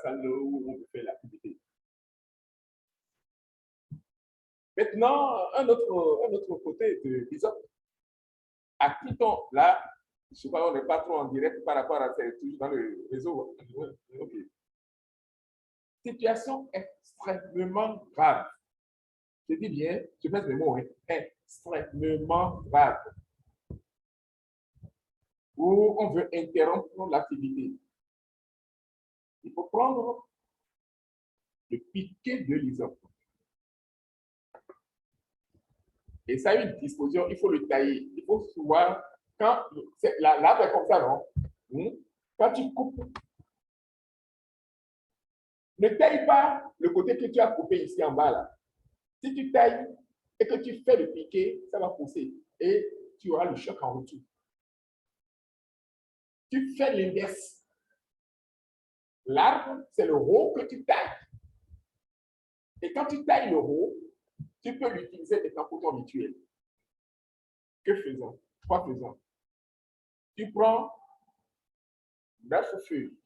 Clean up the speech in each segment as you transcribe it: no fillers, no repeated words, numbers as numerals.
salle où on peut faire l'activité. Maintenant, un autre côté de l'isope. À qui là, je ne sais pas, on n'est pas trop en direct par rapport à ces toujours dans le réseau. Okay. Situation extrêmement grave. Je dis bien, je pèse mes mots, hein, extrêmement grave. Où on veut interrompre l'activité. Il faut prendre le piquet de l'isope. Et ça a une disposition, il faut le tailler. Il faut souvent, quand l'arbre est comme ça, non? Quand tu coupes, ne taille pas le côté que tu as coupé ici en bas là. Si tu tailles et que tu fais le piqué, ça va pousser et tu auras le choc en retour. Tu fais l'inverse. L'arbre, c'est le rond que tu tailles. Et quand tu tailles le rond, tu peux l'utiliser de ton couteau habituel. Que faisons? Quoi faisons? Tu prends 9 feuilles.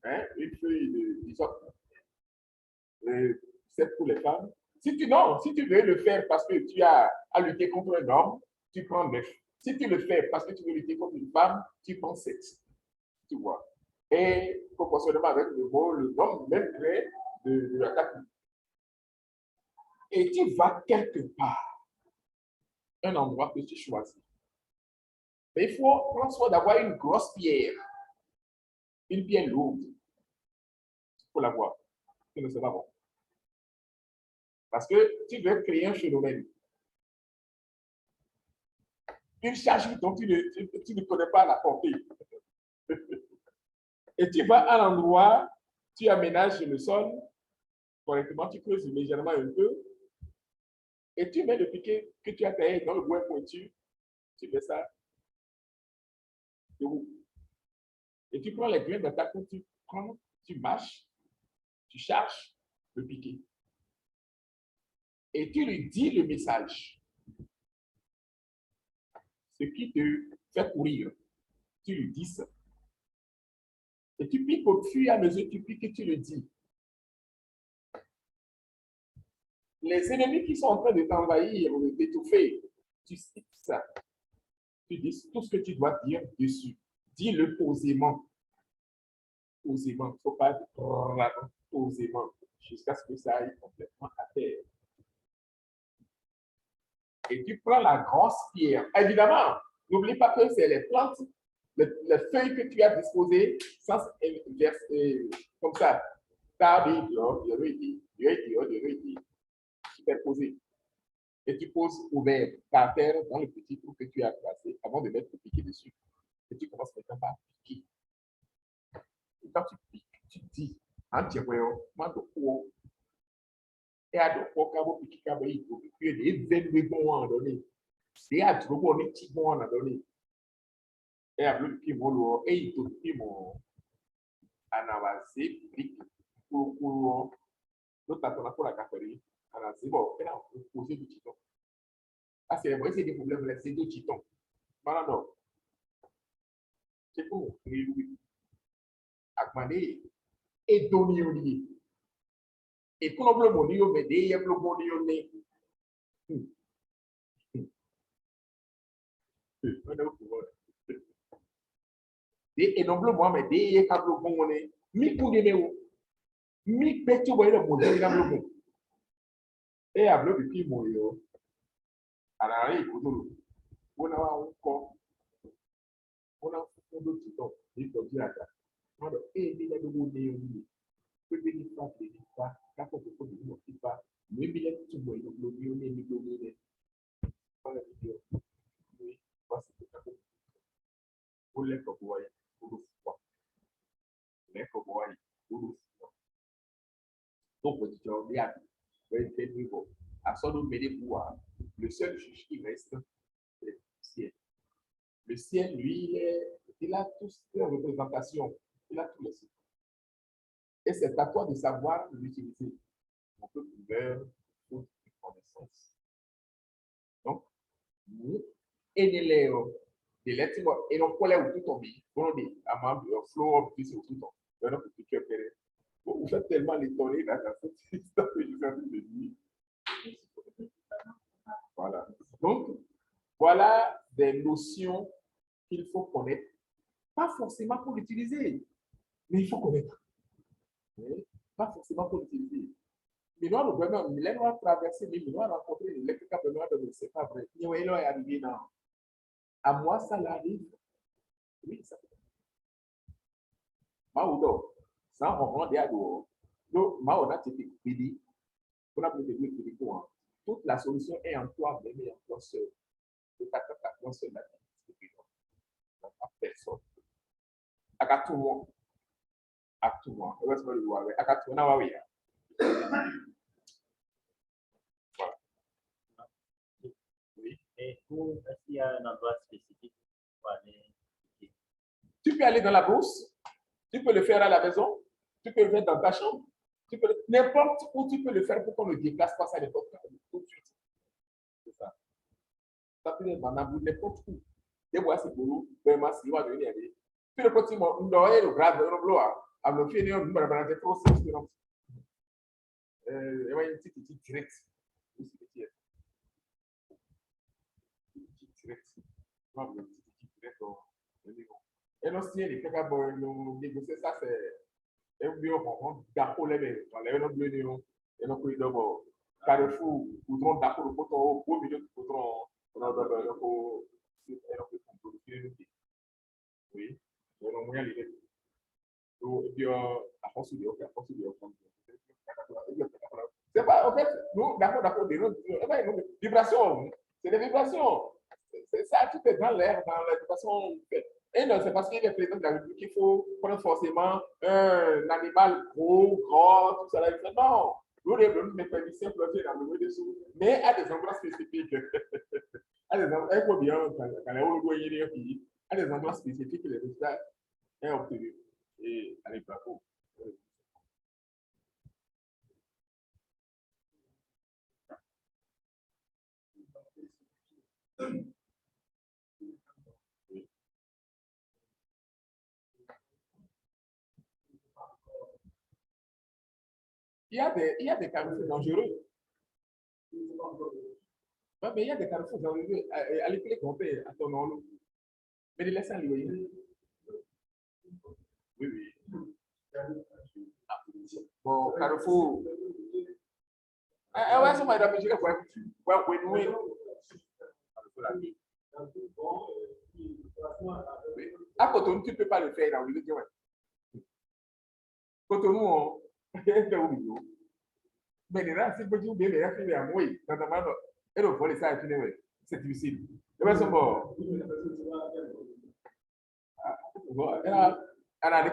Hein, une feuille de l'isope. C'est pour les femmes. Si tu veux le faire parce que tu as à lutter contre un homme, tu prends 9. Si tu le fais parce que tu veux lutter contre une femme, tu prends 7. Tu vois. Et proportionnellement avec le nombre même près de la table. Et tu vas quelque part, un endroit que tu choisis. Mais il faut prendre soin d'avoir une grosse pierre, une pierre lourde. Il faut l'avoir. Sinon, c'est pas bon. Parce que tu veux créer un phénomène. Une charge dont tu ne connais pas la portée. Et tu vas à l'endroit, tu aménages le sol correctement, tu creuses légèrement un peu, et tu mets le piquet que tu as taillé dans le bois pointu, tu fais ça de haut. Et tu prends les grains d'attaque, tu mâches, tu charges le piquet. Et tu lui dis le message. Ce qui te fait courir. Tu lui dis ça. Et tu piques au fur et à mesure que tu piques et tu le dis. Les ennemis qui sont en train de t'envahir ou de t'étouffer, tu cites ça. Tu dis tout ce que tu dois dire dessus. Dis-le posément. Posément. Il ne faut pas posément. Jusqu'à ce que ça aille complètement à terre. Et tu prends la grosse pierre. Évidemment, n'oublie pas que c'est les plantes, les feuilles que tu as disposées, sans inverser, comme ça. Superposé. Et tu poses ouvert par terre dans le petit trou que tu as placé avant de mettre le piquet dessus. Et tu commences maintenant par piquer. Et quand tu piques, tu dis, en tirant, moi, de quoi? Et à de quoi, quand vous piquez, quand vous piquez, il y a des événements à donner. Et à tout le monde, il y a des donner. Et à le piquer, et il te pique, anavancé, pique, pour l'autre, t'as pour la caférie. Alors, c'est bon, et là, on peut poser du titon. Ah, c'est vrai, c'est des problèmes, c'est du titon. Voilà, non. C'est pour oui. Akmane, et donner au lit. Et pour le bon lit, mais des yeux, le bon lit, et non plus moi, mais des yeux, quand le bon lit, mi pour des méos, mi petit, ouais, le bon lit, dans le bon. Et à bleu, puis mon yo, à l'arrêt, on a encore, on a un autre titon, il faut dire à ça. Alors, et il y a de bon lit. Peut venir pas, quand on peut pas, mais il y a tout le monde, le pas la vidéo, oui, parce que pour les cowboys, pour le froid, les cowboys, pour le froid. Donc, on dit, c'est nouveau. À son nom, le seul juge qui reste, c'est le ciel. Le ciel, lui, il a toutes les représentations, il a tous les signes. Et c'est à toi de savoir l'utiliser. On peut ouvrir toute connaissance. Donc, nous, et non quoi là où tout tombe, on dit, à ma flow, puis c'est tout tombe. Maintenant, pour que vous faites tellement l'étonner dans cette histoire que je suis en train de dire. Voilà. Donc, voilà des notions qu'il faut connaître. Pas forcément pour l'utiliser, mais il faut connaître. Oui? Pas forcément pour l'utiliser. Mais nous, nous avons traversé, mais nous avons rencontré l'électrique, c'est pas vrai. Nous avons arrivé dans. À moi, ça l'arrive. Oui, ça peut. Maoudo, sans reprendre des ados. Donc, Maouda, tu t'es pédé. On a besoin de pédé pour. Toute la solution est en toi, même et en toi seul. Ne pas t'attaquer à toi seul. Pas personne. À tout le monde. À tout le monde. À tout le monde. Voilà. Oui. Et où est-ce qu'il y a un endroit spécifique pour aller? Tu peux aller dans la brousse, tu peux le faire à la maison, tu peux le faire dans ta chambre, tu peux n'importe où tu peux le faire pour qu'on ne déplace pas ça n'importe où tout de suite. C'est ça. Ça peut être dans n'importe où. Des fois, c'est pour nous, vraiment, si on va devenir aller. Puis le petit mot, on doit le grave, on doit, à le finir, on va le faire trop, c'est ce que l'on il y a une petite direct. Une petite direct. Et non, si elle est capable de négocier ça, c'est un bio pour d'accord les mêmes. Les mêmes bleus, et non, puis d'abord, Carrefour, poudron d'accord le poton, au milieu du poton, on a d'abord, oui, on a moyen de et puis, à force de c'est pas, en fait, nous, d'accord, vibration, c'est des vibrations. C'est ça, tout est dans l'air, dans la vibration. Et non, c'est parce qu'il est président de la République qu'il faut prendre forcément un animal gros, grand, tout ça. Non, nous, les mécaniciens flotter dans le milieu dessous, mais à des endroits spécifiques. À des endroits, il faut bien, quand les hauts pays, à des endroits spécifiques, les résultats sont obtenus. Et allez, bravo. Il y a des carrefours dangereux. Ouais, mais il y a des carrefours dangereux. Allez, les compter à ton nom. Mais les laisser aller. Oui, oui. Bon, carrefour. Ouais, ça m'a rappelé que à Cotonou, tu ne peux pas le faire dans le lieu. Cotonou, mais les gens, si vous bien les filles à moi, dans ta main, et le voler ça, c'est difficile. Et bien, c'est bon. Elle a des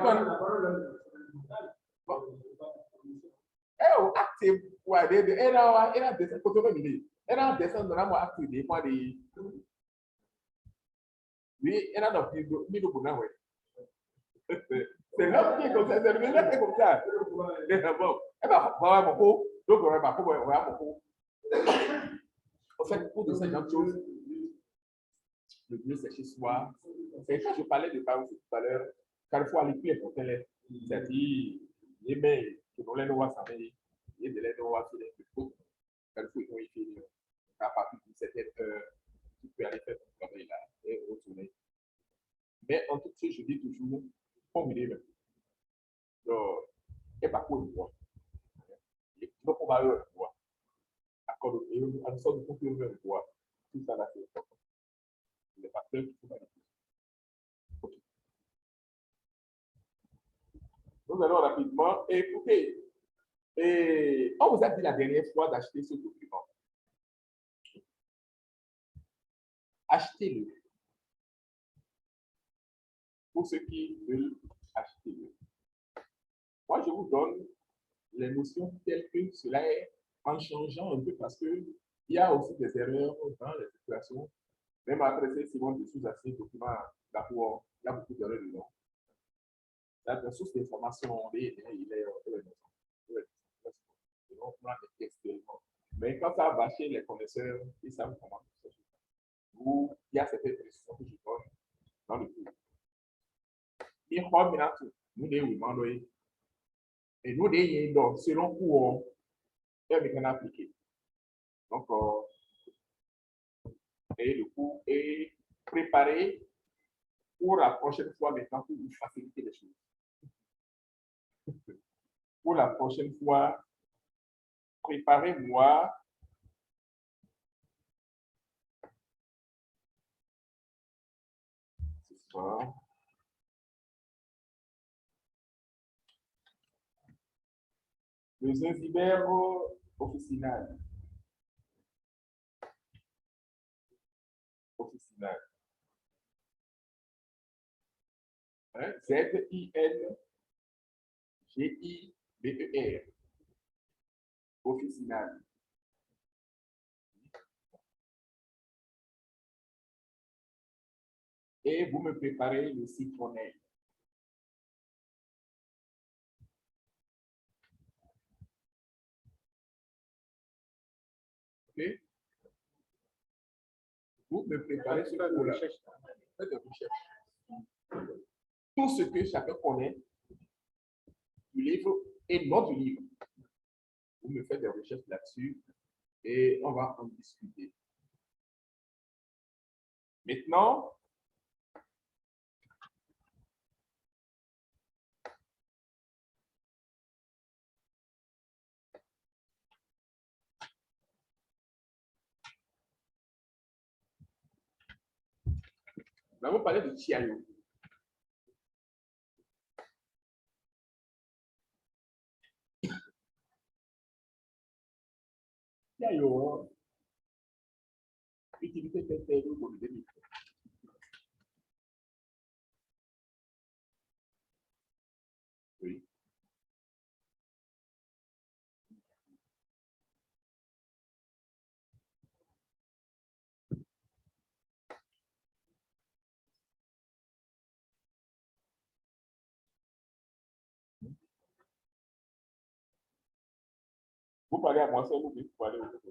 active, ouais, elle a des Cotonou, elle a descendu dans la moi active, des fois des. Oui, elle a dans le milieu pour nous, c'est l'homme qui est comme ça, c'est le milieu qui est comme ça. Bon, elle va voir beaucoup, donc on va voir beaucoup. En fait, pour de ces gens de choses, le mieux c'est chez soi. Et quand je parlais de Carrefour tout à l'heure, Carrefour a l'écrit pour télé. C'est-à-dire, les mails que nous les voir ça, et de les voir sur les photos. Carrefour est notifié. À partir d'une certaine heure, tu peux aller faire ton travail là et retourner. Mais en tout cas, je dis toujours, combiner même. Donc, et pas pour le voir. Donc, on va le voir. Accord, et on sort de conclure le voir. Tout ça là, c'est important. Les facteurs qui sont manipulés. Okay. Nous allons rapidement écouter. Et on vous a dit la dernière fois d'acheter ce document. Achetez-le. Pour ceux qui veulent acheter-le. Moi, je vous donne les notions telles que cela est en changeant un peu parce qu'il y a aussi des erreurs dans les situations. Même après ces secondes de sous-assises documents d'accord, il y a beaucoup d'erreurs dedans. La source d'information, il est mais quand ça va chez les connaisseurs, ils savent comment ça se fait. Où il y a certaines précisions que je donne dans le cours. Il y a nous des oui, et nous des donc selon cours, et qu'on appliqué. Donc, et le cours est préparé pour la prochaine fois maintenant pour vous faciliter les choses. Pour la prochaine fois, préparez-moi ce soir. Le zinzibère officinal. Officinal. Hein? Z-I-N-G-I-B-E-R. Officinal. Et vous me préparez le citronnelle. OK? Vous me préparez ce cours-là. Faites des recherches. Tout ce que chacun connaît du livre et non du livre. Vous me faites des recherches là-dessus et on va en discuter. Maintenant, nous allons parler de Chiayo. Chiayo, utilité peut-être pour le début. Oui. Vous parlez à moi seul ou vous parlez aux autres?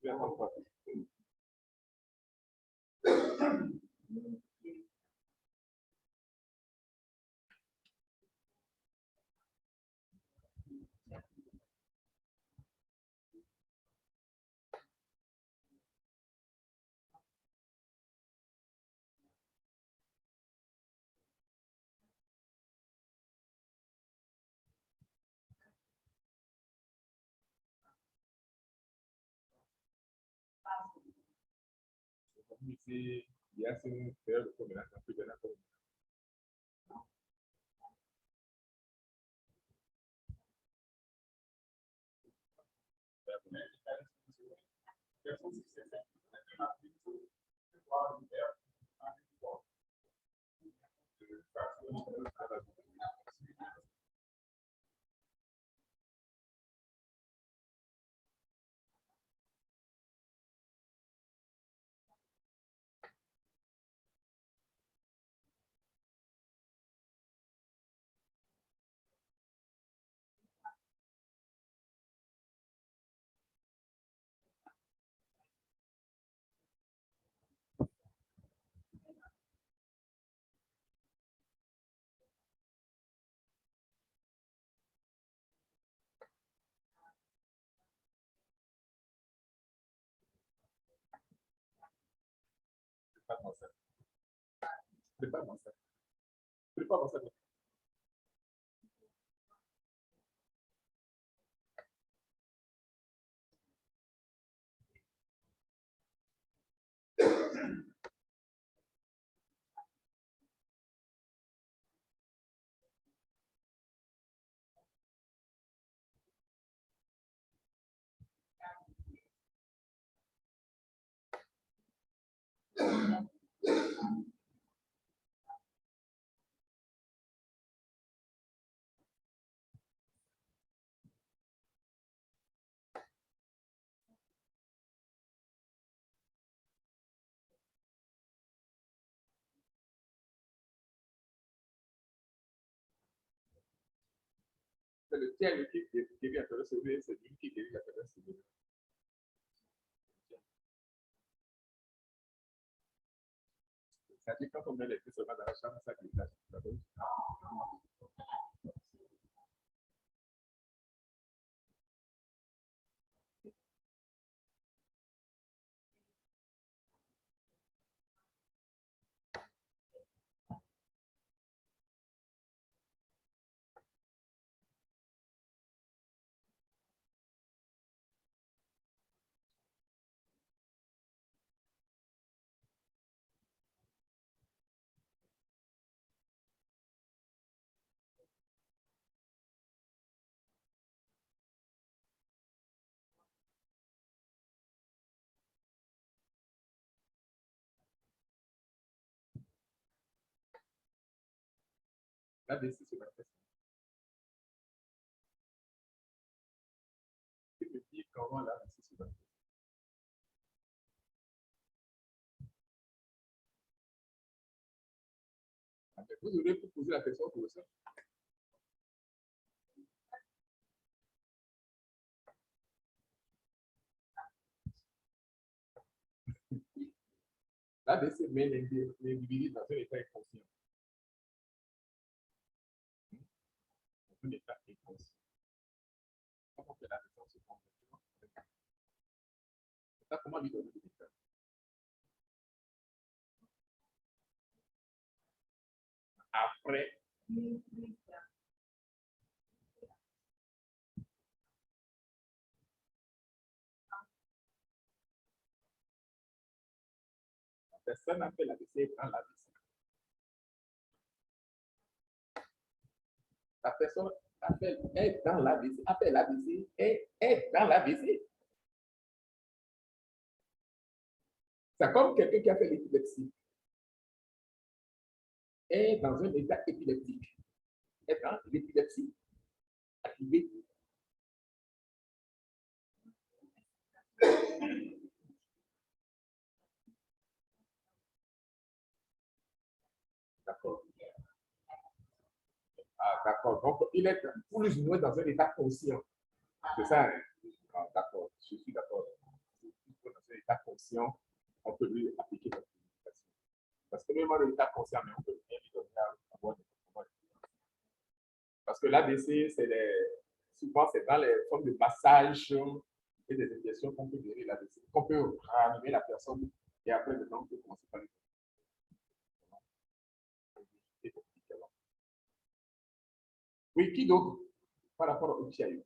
Il y a un faire de combinaison plus de la combinaison. Prépare-moi ça. Prépare-moi ça. Prépare-moi ça. C'est le tiers qui vient te recevoir, c'est lui qui vient te recevoir. C'est-à-dire, quand on met les pieds seulement dans la chambre, ça déplace. Là, c'est ma question. Je me dis comment là, c'est ma question. Vous aurez pu poser la question pour ça. Là, c'est met l'individu dans un état inconscient. Dans un état inconscient. Comment que la question se comprend? Ça, comment lui donner des détails? Après, la personne a fait la l'AVC dans l'AVC. La personne est dans l'AVC, appelle l'AVC, est dans l'AVC. C'est comme quelqu'un qui a fait l'épilepsie. Est dans un état épileptique. Est dans l'épilepsie activée. D'accord. Ah, d'accord. Donc, il est plus ou moins dans un état conscient. C'est ça, hein? Ah, d'accord. Je suis d'accord. Dans un état conscient, on peut lui appliquer notre communication. Parce que même dans l'état conscient, mais on peut bien lui donner à avoir des comportements. Parce que l'ABC, souvent, c'est dans les formes de massage et des injections qu'on peut guérir l'ABC, qu'on peut ranimer la personne et après, maintenant, on peut commencer par les. Oui, qui d'autre par rapport au TIAU?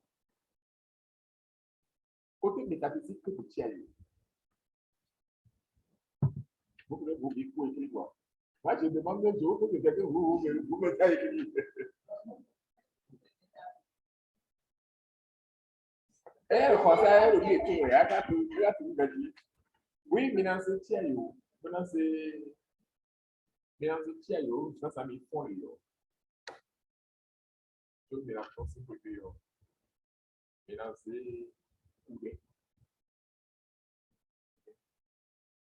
Côté métaphysique que le TIAU. Vous pouvez vous dire pour écrire quoi? Moi, je demande un jour que quelqu'un vous mettez à écrire. Le français, le dit tout, il a tout dit. Oui, maintenant c'est TIAU. Maintenant c'est TIAU, ça m'y fond. Je me la pense pour que maintenant c'est ouvert.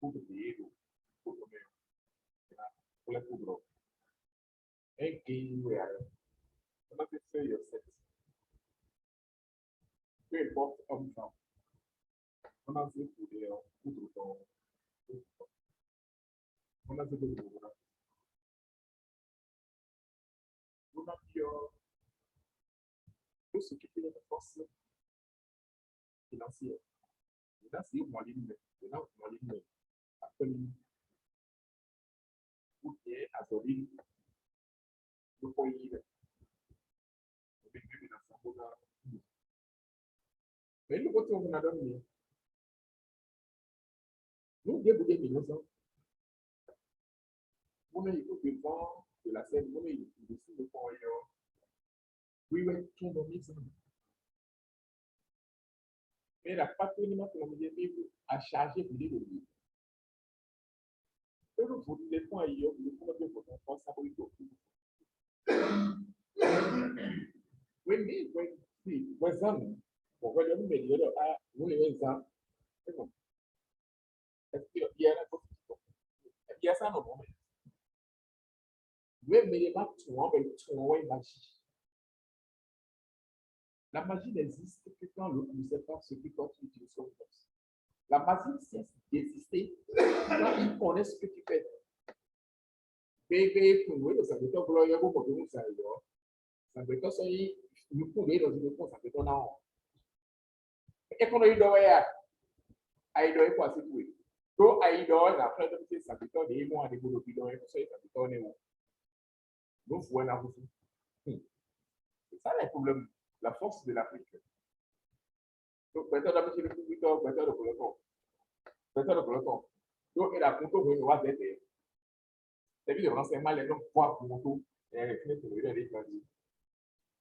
Pour les pauvres. Et qui comment tu fais your sex? Peu importe homme-femme. Comment c'est pour ton. Comment c'est pour ton. Vous n'avez tout ce qui fait la force financière. Maintenant, c'est mon ligne. Maintenant, mon ligne. Après, ou bien à Zoline, le foyer. Mais nous, quand on a donné, nous, bien, des millions. On a eu devant de la scène, on a eu dessus le foyer. Oui, oui, tout le monde. Mais la patrimoine que l'on dit à charger pour l'île. Et nous, vous les points ailleurs, vous pouvez faire votre enfant, ça va être oui, oui, par exemple, on va donner des millions à vous les exemples. Est-ce qu'il y a la constitution? Il y a ça, non? Oui, mais il y a une magie. La magie n'existe que quand l'autre ne sait pas ce que toi tu utilises comme force. La magie cesse d'exister quand il connaît ce que tu fais. payer pour nous, ça veut dire que y a beaucoup de ça ça veut dire que nous pouvons dans une réponse, ça veut dire non. Et qu'on a eu d'oeil à y donner quoi c'est tout. Donc, à y donner, après, ça veut dire des mois de boulot, puis donner, ça veut dire nous, faut en avoir. C'est ça le problème, la force de l'Afrique. Donc, maintenant, d'habitude, le public, maintenant, le peloton. Maintenant, le peloton. Donc, il a compté au moins d'être. C'est vu de renseignement, les gens voient pour moto, et les filles pour les étrangers.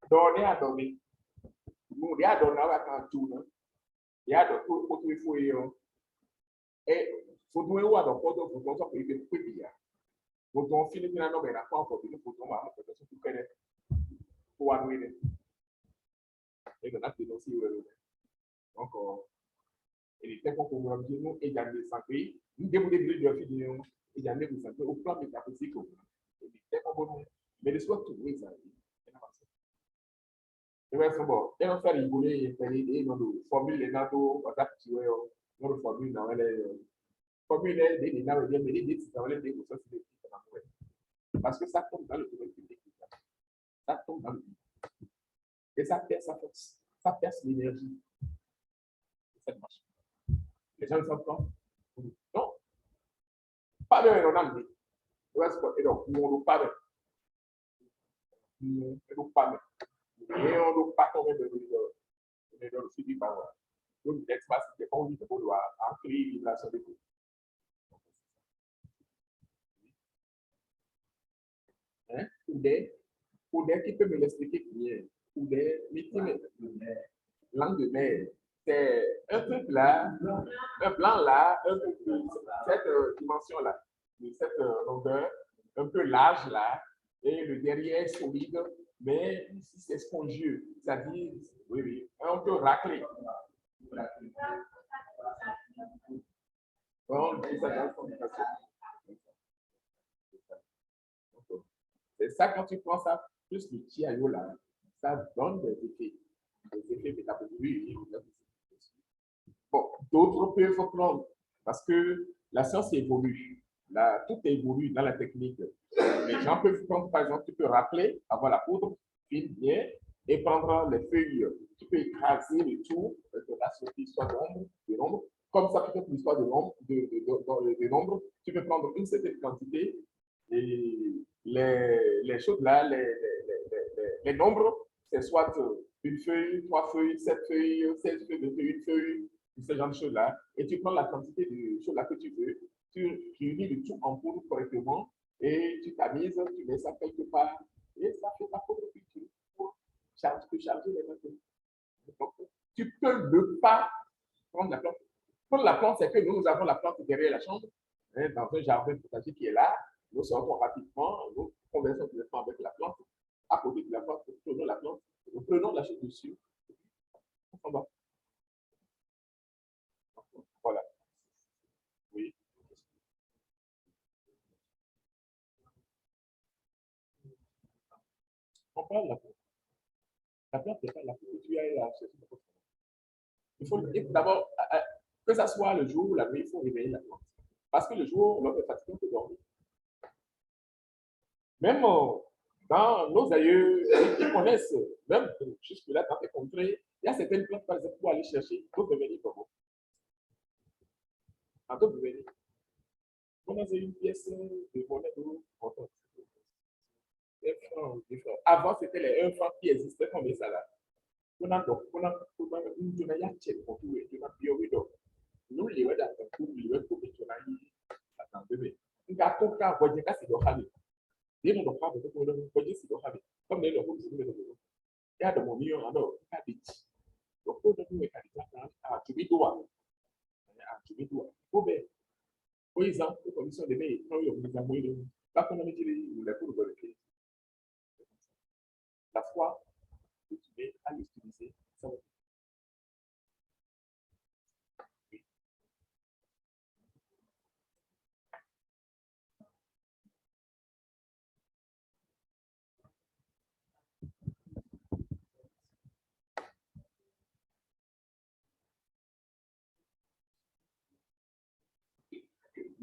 Donner à donner. Nous, il y a donné à quand tout, il y a de tout, il faut y aller. Et, faut donner à donc, pour donc, ça peut être plus bien. Faut donc, finalement, ben, la fois, faut donner, faut donc, peut-être, tout connaître. Pour arriver. Et donc, là, c'est aussi, donc, il était pour nous nous également santé, nous dévoiler de vidéo également de santé au plan métaphysique. Il était pour nous, mais le soir tout oui ça. Et ouais c'est bon. Et on fait rigoler et dans le formule les nato adapté dans le formule dans les formule des nato bien mais des dans les des ça c'est parce que ça tombe dans le domaine public. Ça tombe dans le public. Et ça perce l'énergie. Ça marche. Les gens sont pas. Non, pas de Ronaldo. Et donc, nous ne pas nous ne pas et on ne pas tomber dans le suivi par donc l'espace qui est pas dit pour doit créer une vibration de tout. Hein? Ou des qui peut me l'expliquer bien. Ou des langue de mer. C'est un truc là, un plan là, un peu de cette dimension-là, de cette longueur, un peu large là, et le derrière solide, mais ici c'est spongieux, c'est-à-dire, oui, oui, un peu raclé. On dit ça dans la communication. C'est ça, quand tu prends ça, plus le tiaïo là, ça donne des effets métaboliques. Bon, d'autres peuvent prendre, parce que la science évolue. Là, tout évolue dans la technique. Les gens peuvent prendre, par exemple, tu peux racler, avoir la poudre, fine bien, et prendre les feuilles. Tu peux écraser le tout, de la sortie, soit de l'ombre. Comme ça, peut-être l'histoire de l'ombre, de l'ombre. Tu peux prendre une certaine quantité, et les choses là, les nombres, c'est soit une feuille, 3 feuilles, 7 feuilles, 16 feuilles, une feuille, ce genre de choses-là, et tu prends la quantité de choses là que tu veux, tu unis le tout en poudre correctement, et tu tamises, tu mets ça quelque part, et ça fait ta poudre culture pour charger les matières. Donc, tu peux ne pas prendre la plante. Prendre la plante, c'est que nous avons la plante derrière la chambre, hein, dans un jardin potager qui est là, nous sortons rapidement, nous conversons directement avec la plante, à côté de la plante, nous prenons la plante, nous prenons la chose dessus, on s'en va. Voilà. Oui. On parle de la plante. La plante n'est pas la plante que tu as là. Il faut d'abord, que ce soit le jour ou la nuit, il faut réveiller la plante. Parce que le jour, l'homme est fatigué, on peut dormir. Même dans nos aïeux, ils connaissent, même jusque-là, dans les contrées, il y a certaines plantes, par exemple, pour aller chercher, pour devenir comment. En tout devenir. On a une pièce de monnaie d'eau contente. Avant, c'était les 1 franc qui existaient comme ça là. On a donc, on a une journée à tchèque pour tout, et on a bio widow. Nous, les weda, pour les weda, pour les journalistes, attends, bébé. On a tout cas, on voit que c'est le hali. Dia mau dokter betul betul kerja sih dokter. Kamu dia dokter sih betul. Ya ada mau niyo ano kadit. Dokter itu mereka di sana cumi dua. Cumi dua. Obe. Por exemplo, a comissão de meio, não eu me examino. Lá quando me tirei o lepo do que la foi que tu mets à l'utiliser, ça va.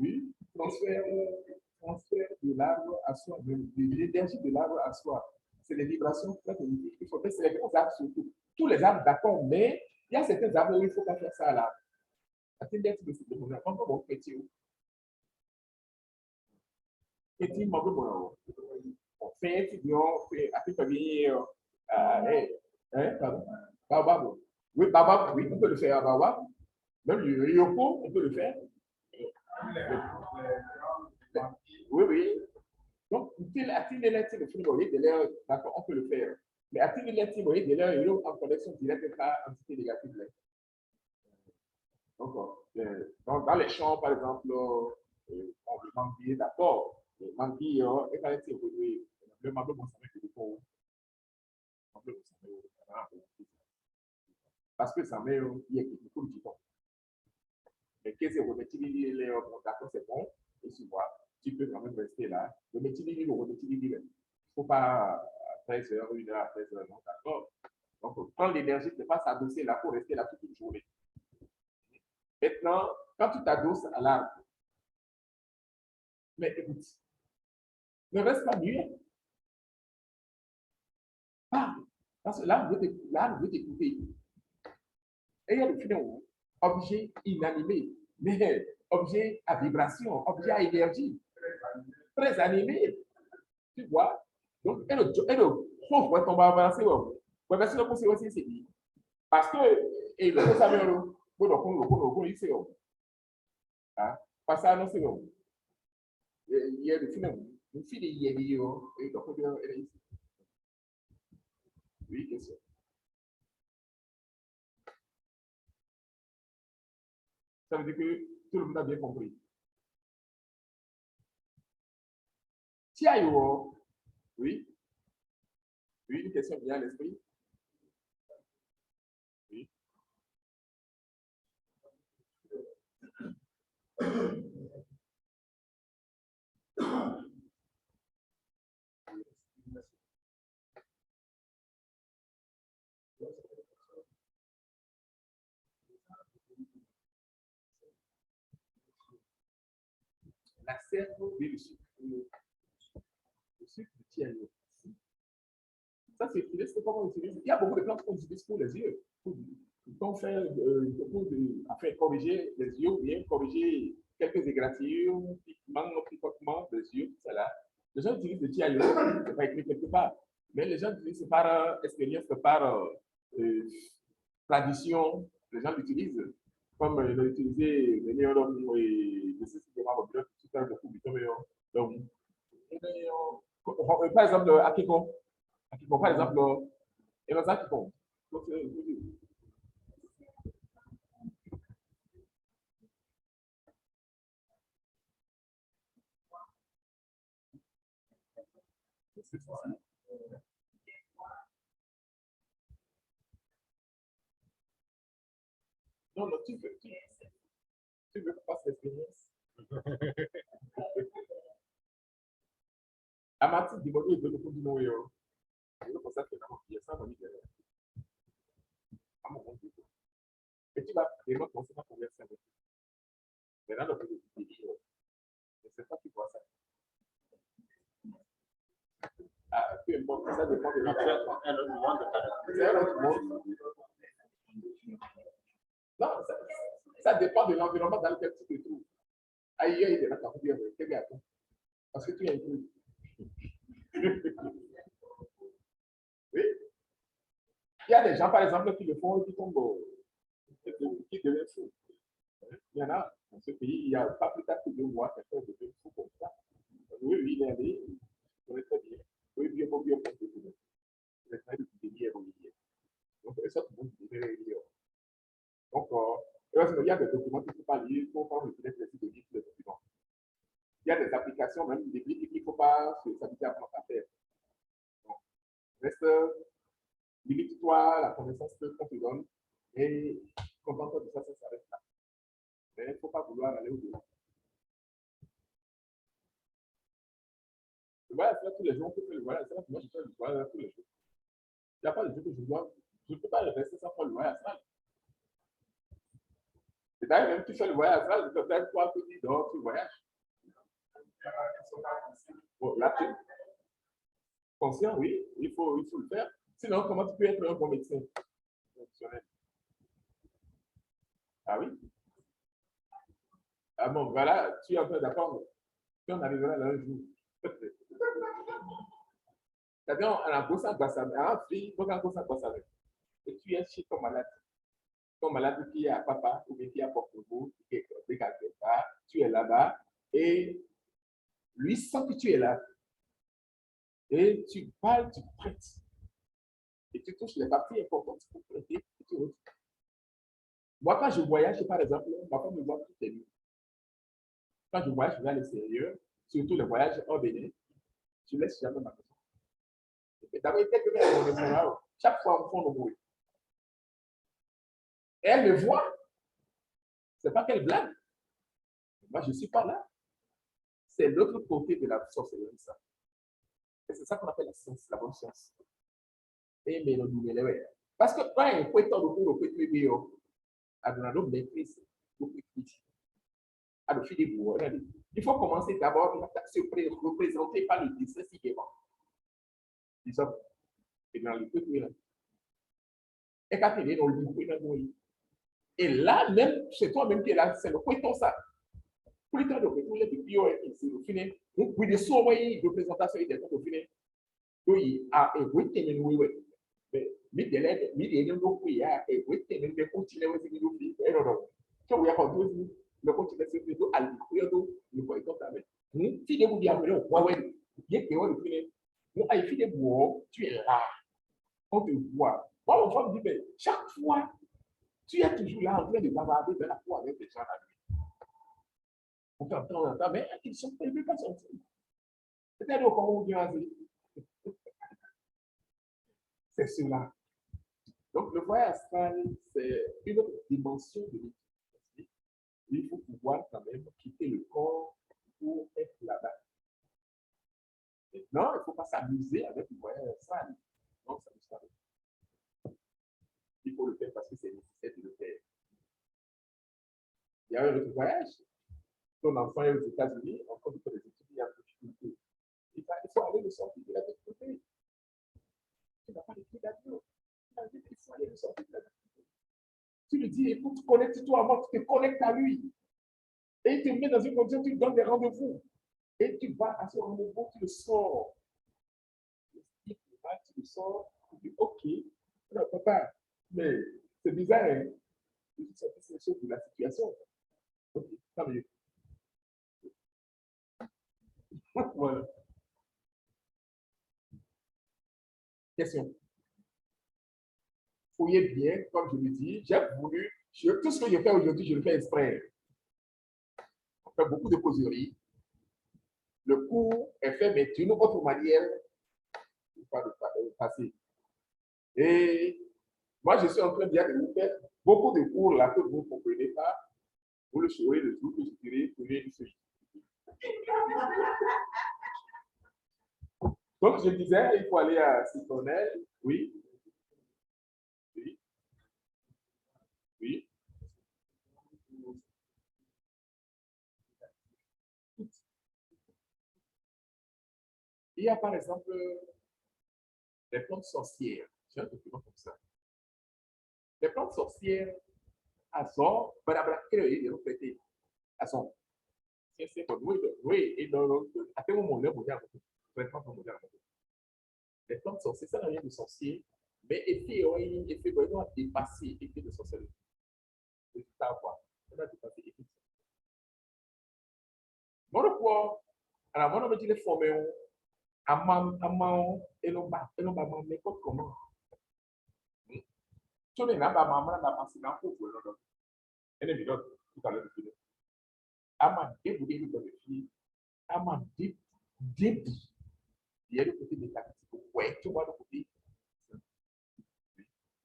Oui, transfert transfert de l'arbre à soi, de l'énergie de l'arbre à soi. C'est les vibrations très positives. Il faut faire, c'est les grands arbres surtout. Tous les arbres, d'accord, mais il y a certains arbres où il ne faut pas faire ça à l'arbre. Petit membre bon, on fait on fait à famille pardon, baobab. Oui, baobab, oui, on peut le faire à baobab. Même le yoko, on peut le faire. Oui, oui. Donc, atteindre le film, d'accord, on peut le faire. Mais atteindre le film, il est en connexion directe avec l'entité négative. Donc, dans les champs, par exemple, on veut manquer d'accord. Manquer, et quand il évolue, le manque de mon sommeil que pour parce que ça met il y a quelque chose qui tombe. Mais qu'est-ce que vous mettez d'accord, c'est bon, et tu vois, tu peux quand même rester là. Le métier il ne faut pas à 13h, 1h, à 13h, non, d'accord. Donc, quand l'énergie ne peut pas s'adosser là, il faut rester là toute une journée. Maintenant, quand tu t'adosses à l'arbre, mais écoute, ne reste pas muet. Parle. Parce que l'arbre veut t'écouter. Et il y a le film, objet inanimé, mais objet à vibration, objet à énergie, très animé. Tu vois? Donc, faut qu'on va avancer. Ouais, mais c'est le conseil aussi, c'est dit. Parce que, et le conseil, il sait, parce que, non, c'est bon. Il y a le film, le film, il y a des, et donc, oui, question. Ça veut dire que tout le monde a bien compris. Tiaïo, oui, oui, une question vient à l'esprit. Oui. La cerveau et le sucre. Le sucre de tiaïo. Ça, c'est comment on utilise. Il y a beaucoup de plantes qu'on utilise pour les yeux. Pour faire, enfin, corriger les yeux, ou bien corriger quelques égratignures, picotements des yeux, tout ça là. Les gens utilisent le tiaïo, c'est pas écrit quelque part. Mais les gens utilisent par expérience, par tradition, les gens l'utilisent. Comme ils ont utilisé les néonomes et les systèmes de super de coups donc, par exemple, à Kikon, par exemple, et dans ça qui compte. Non, non, tu veux pas cette expérience. Amati di modo de beaucoup di noi. Io posso che non mi sa non mi dire. Amo molto. E ti va e non posso pas converser avec. Mais là, le plus de dire, je sais pas qui voit ça. Ah, peu importe, ça dépend de l'environnement. Un autre monde de caractère. C'est un autre monde. Non, ça dépend de l'environnement dans lequel tu te trouves. Ailleurs, il est là, tu vas dire, quel gars, parce que tu es inclus. Oui. Il y a des gens, par exemple, qui le font, qui tombent, qui deviennent fous. Il y en a dans ce pays, il n'y a pas plus tard que 2 mois, quelqu'un devient fou comme ça. Oui, oui, il est allé, il connaît très bien. Oui, bien, bien, bien, bien. Il est très bien, donc, ça, tout le monde dit, donc, il y a des documents qu'il ne faut pas lire, il faut pas retenir les de lire les documents. Il y a des applications, même des livres qu'il ne faut pas s'habituer à faire. Donc, reste, limite-toi la connaissance qu'on te donne et contente de ça, ça s'arrête là. Mais il ne faut pas vouloir aller au-delà. Le voyage, tous les jours, on peut faire le voyage. Moi, je fais le voyage tous les jours. Il n'y a pas de jour que je dois. Je ne peux pas rester sans faire le voyage. Et d'ailleurs, même tu fais le voyage, là, je peux faire 3 petits dehors, tu voyages. Bon, là, tu es conscient, oui, il faut le faire. Sinon, comment tu peux être un bon médecin fonctionnel? Ah oui? Ah bon, voilà, tu es en train d'apprendre. Puis on arrivera là un jour. C'est-à-dire, on a bossé à Bassam, en fille, on a bossé à Bassam. Et tu es chez ton malade qui est à papa ou bien qui est à Porto-Nouveau, qui est quelque part, tu es là-bas, et lui sent que tu es là. Et tu parles, tu traites. Et tu touches les parties importantes pour traiter. Et tu retrouves. Moi, quand je voyage, par exemple, ma femme me voit toutes les nuits. Quand je voyage, je vais à l'extérieur, surtout les voyages hors Bénin, je ne laisse jamais ma maison. D'abord, il y a mon restaurant, chaque fois, on fond le bruit. Et elle me voit. Ce n'est pas qu'elle blague. Moi, je ne suis pas là. C'est l'autre côté de la sorcellerie, ça. Et c'est ça qu'on appelle la science, la bonne science. Et mais le parce que quand il faut être dans le cours, maîtrise. Il faut commencer d'abord à se représenter par le dessin si bien. Les hommes. Et dans le coup, et quand il est dans le coup, et là, même, c'est toi-même qui est là, c'est le quoi ça. Plus tard, le retour, les bio, c'est le final. Donc, oui, des sourds-voyés, de présentation, et des temps, au final. Oui, ah, et oui, t'es une oui, mais, délais, il y a un autre pays, et oui, t'es une des continuer, c'est une autre pays, et non, non. Tu vois, il y a pas de le continent, c'est plutôt à l'écouter, le point comme ça, mais, si vous dites, ouais, ouais, il y a le final. Donc, à l'effet des bois, tu es là. On te voit. Moi, mon femme dit, mais chaque fois, tu es toujours là en train de bavarder de la foi avec les gens là. On t'entend, mais ils sont pas, ils ne veulent pas sortir. C'est-à-dire comment on dit, c'est cela. Donc, le voyage astral, c'est une autre dimension de l'étude. Il faut pouvoir quand même quitter le corps pour être là-bas. Maintenant, il ne faut pas s'amuser avec le voyage astral. Non, ça ne se pas. Il faut le faire parce que c'est nécessaire de le faire. Il y a un autre voyage. Ton enfant est aux États-Unis, en train de faire des études, il y a une difficulté. Il faut aller le sortir de la difficulté. Tu n'as pas de pied d'avion. Il faut aller le sortir de la difficulté. Tu lui dis, écoute, connecte-toi à moi, tu te connectes à lui. Et il te met dans une condition, tu lui donnes des rendez-vous. Et tu vas à ce rendez-vous, tu le sors. Tu le sors, tu dis, OK, non, papa, mais c'est bizarre, hein? Je suis satisfait de la situation. OK, tant mieux. Voilà. Question. Fouillez bien, comme je le dis, j'ai voulu, tout ce que je fais aujourd'hui, je le fais exprès. On fait beaucoup de causeries. Le cours est fait, mais d'une autre manière, pas de passer. Et moi, je suis en train de vous faire beaucoup de cours là que vous ne comprenez pas. Vous le saurez le jour que je dirai, prenez du sujet. Donc, je disais, il faut aller à Citronelle. Oui. Oui. Oui. Il y a par exemple les plantes sorcières. J'ai un document comme ça. Les plantes sorcières, elles sont, elles sont, c'est pour nous, oui, et à quel moment on est les plantes sorcières, ça n'a rien de sorcier, mais effet, on a dépassé effet de sorcellerie. C'est ça, quoi. On a dépassé effet de sorcellerie. Mon quoi, alors, moi, on me dit les formés, et l'on va mais comment? Tu n'es pas maman, la masse d'un coup, elle est minute, tout à l'heure, Ama débouler le fille, Ama débouler. Il y a le côté métaphysique, ouais, tu vois le côté.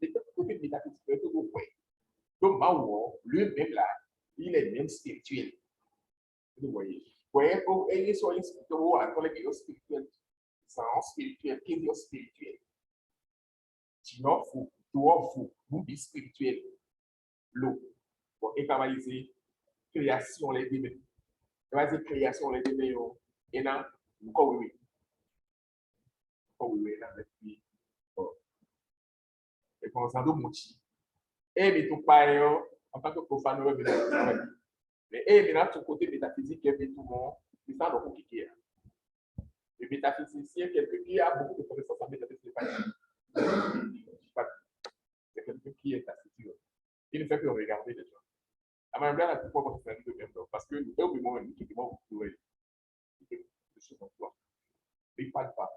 Le côté métaphysique, ouais. Donc, Mao, lui-même là, il est même spirituel. Vous voyez. Ouais, il est sur les spirituels, sens spirituel, qu'il spirituel. Sinon, faut, vous spirituel. L'eau. Pour établir création, les démons. Création, les démons. Et là, encore oui. Encore oui, là, et puis, et quand ça doit monter. Et mais tout pareil, en tant que profane, mais et maintenant, tout côté métaphysique, et tout le monde, c'est ça, donc, qui est. Le métaphysicien, quelqu'un qui a beaucoup de connaissances en métaphysique, c'est quelqu'un qui est taciturne. Il ne fait que regarder les gens. À ma mère, elle a pourquoi on fait de même parce que le moment où il vous pouvez, il fait des choses en toi. Il ne parle pas.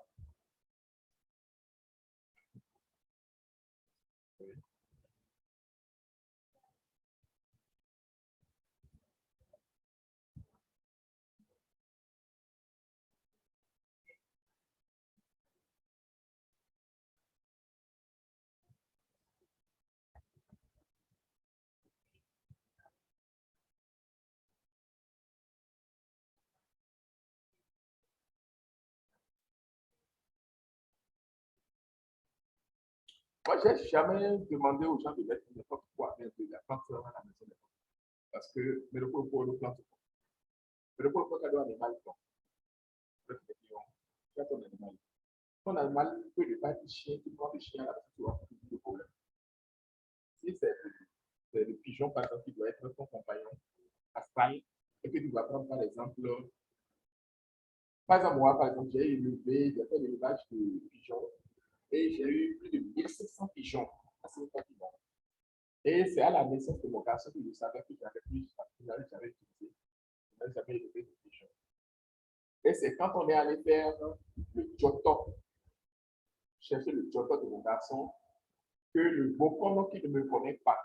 Moi, je n'ai jamais demandé aux gens de mettre n'importe quoi dans la plante à la maison. Parce que, mais le pour le plante, mais le pour le animal, quand ton animal, ton animal peut ne pas être chien, tu prends des chiens à la maison, tu vas plus de problème. Si c'est le pigeon, par exemple, qui doit être ton compagnon astral, et que tu vas prendre, par exemple, moi, par exemple, j'ai fait l'élevage de pigeons, et j'ai eu plus de 1600 pigeons à ce moment. Et c'est à la naissance de mon garçon que je savais que j'avais plus, je n'avais jamais utilisé, je n'avais jamais élevé de pigeons. Et c'est quand on est allé faire le joton, chercher le joton de mon garçon, que le Bokono qui ne me connaît pas,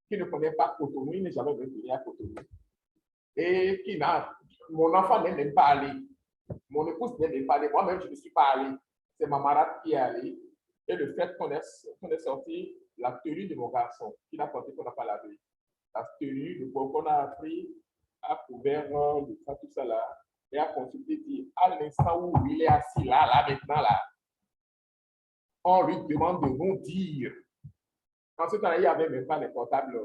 qui ne connaît pas Cotonou, il n'est jamais venu à Cotonou, et qui n'a, mon enfant n'est même pas allé, mon épouse n'est même pas allée, moi-même je ne suis pas allé, c'est ma malade qui est allée, et le fait qu'on ait sorti la tenue de mon garçon, qu'il a porté qu'on n'a pas lavé, la tenue, le qu'on a pris, a couvert tout ça là, et a consulté, dit, à l'instant où il est assis là, maintenant là, on lui demande de nous dire. En ce temps-là, il n'y avait même pas les portables.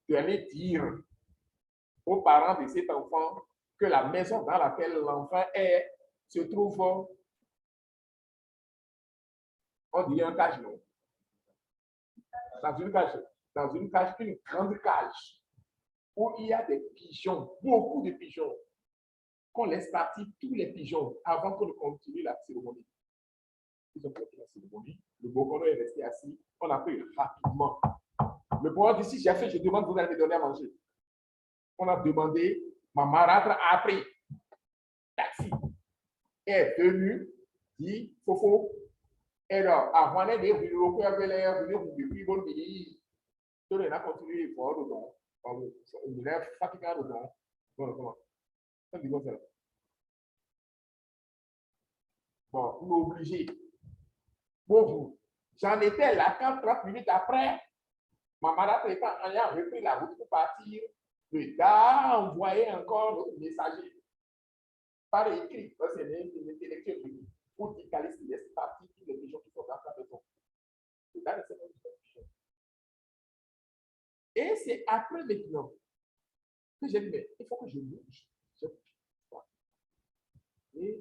De aller dire aux parents de cet enfant que la maison dans laquelle l'enfant est se trouve, on dirait un cage, non? Dans une cage, une grande cage, où il y a des pigeons, beaucoup de pigeons, qu'on laisse partir tous les pigeons avant qu'on ne continue la cérémonie. Ils ont continué la cérémonie. Le Bokono est resté assis. On a pris rapidement. Le bois d'ici, j'ai fait, je demande, vous allez me donner à manger. On a demandé, ma marâtre a pris taxi. Elle est venue, dit, Fofo. Alors, avant de venir, vous avez l'air, vous depuis bon pays. Tout le monde a continué fort dedans. Il est fatigué dedans. Bon, ça dit quoi ça? Bon, on est obligé. Pour vous. J'en étais là quand 30 minutes après, ma marâtre étant ayant repris la route pour partir. Le gars a envoyé encore notre messager par écrit, parce que c'est une intellectuelle pour dire qu'elle laisse partir tous les pigeons qui sont dans sa maison. Le gars ne sait pas où sont les pigeons. Et c'est après maintenant que j'ai dit, mais il faut que je bouge. Et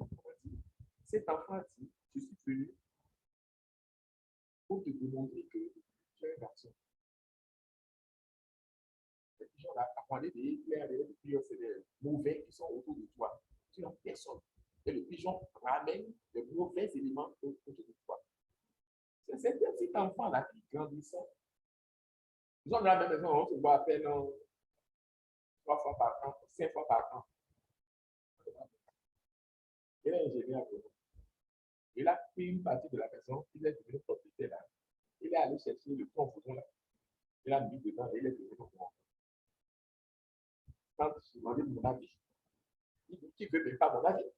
cet enfant dit, je suis venu pour te demander que tu es un garçon. Les pigeons là, apprendre des clairs, des pigeons, c'est des mauvais qui sont autour de toi. Tu n'as personne. Et le pigeon ramène les mauvais éléments autour de toi. C'est un petit enfant là qui grandissait. Nous sommes dans la même maison, on se voit à peine 3 fois par an, 5 fois par an. Il est ingénieur. Il a pris une partie de la maison, il est devenu propriétaire là. Il est allé chercher le pont bouton là. Il a mis dedans et il est devenu propriétaire. Quand je demandais mon avis, il dit qu'il ne veut même pas mon avis.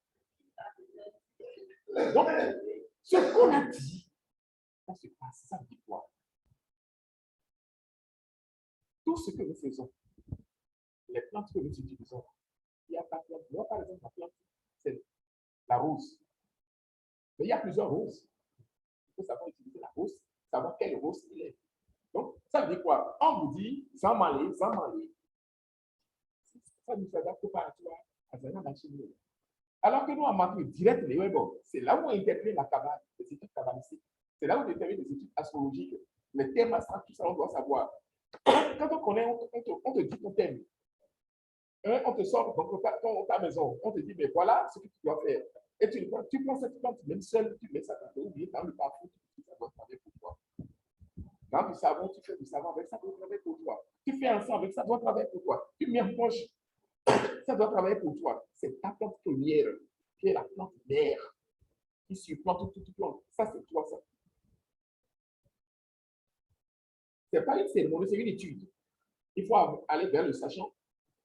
Donc, ce qu'on a dit, ça se passe, ça dit quoi? Tout ce que nous faisons, les plantes que nous utilisons, il n'y a pas de plante. Moi, par exemple, la plante, c'est la rose. Mais il y a plusieurs roses. Il faut savoir utiliser la rose, savoir quelle rose il est. Donc, ça veut dire quoi? On vous dit, sans m'aller. Ça nous fait d'apprendre par toi, à faire la machine. Alors que nous, en maths direct, c'est là où on interprète la Kabbale, les études kabbalistiques. C'est là où on interprète les études astrologiques. Les thèmes astrales, tout ça, on doit savoir. Quand on connaît, on te dit ton thème. On te sort dans ta maison, on te dit, mais voilà ce que tu dois faire. Et tu prends cette plante, même seule, tu mets ça dans le parfum, ça doit travailler pour toi. Dans du savon, tu fais du savon avec ça, doit travailler pour toi. Tu fais un sang avec ça, doit travailler pour toi. Tu mets en poche, ça doit travailler pour toi. C'est ta plante première, qui est la plante mère, qui surplante tout plante. Ça, c'est toi, ça. Ce n'est pas une cérémonie, c'est une étude. Il faut aller vers le sachant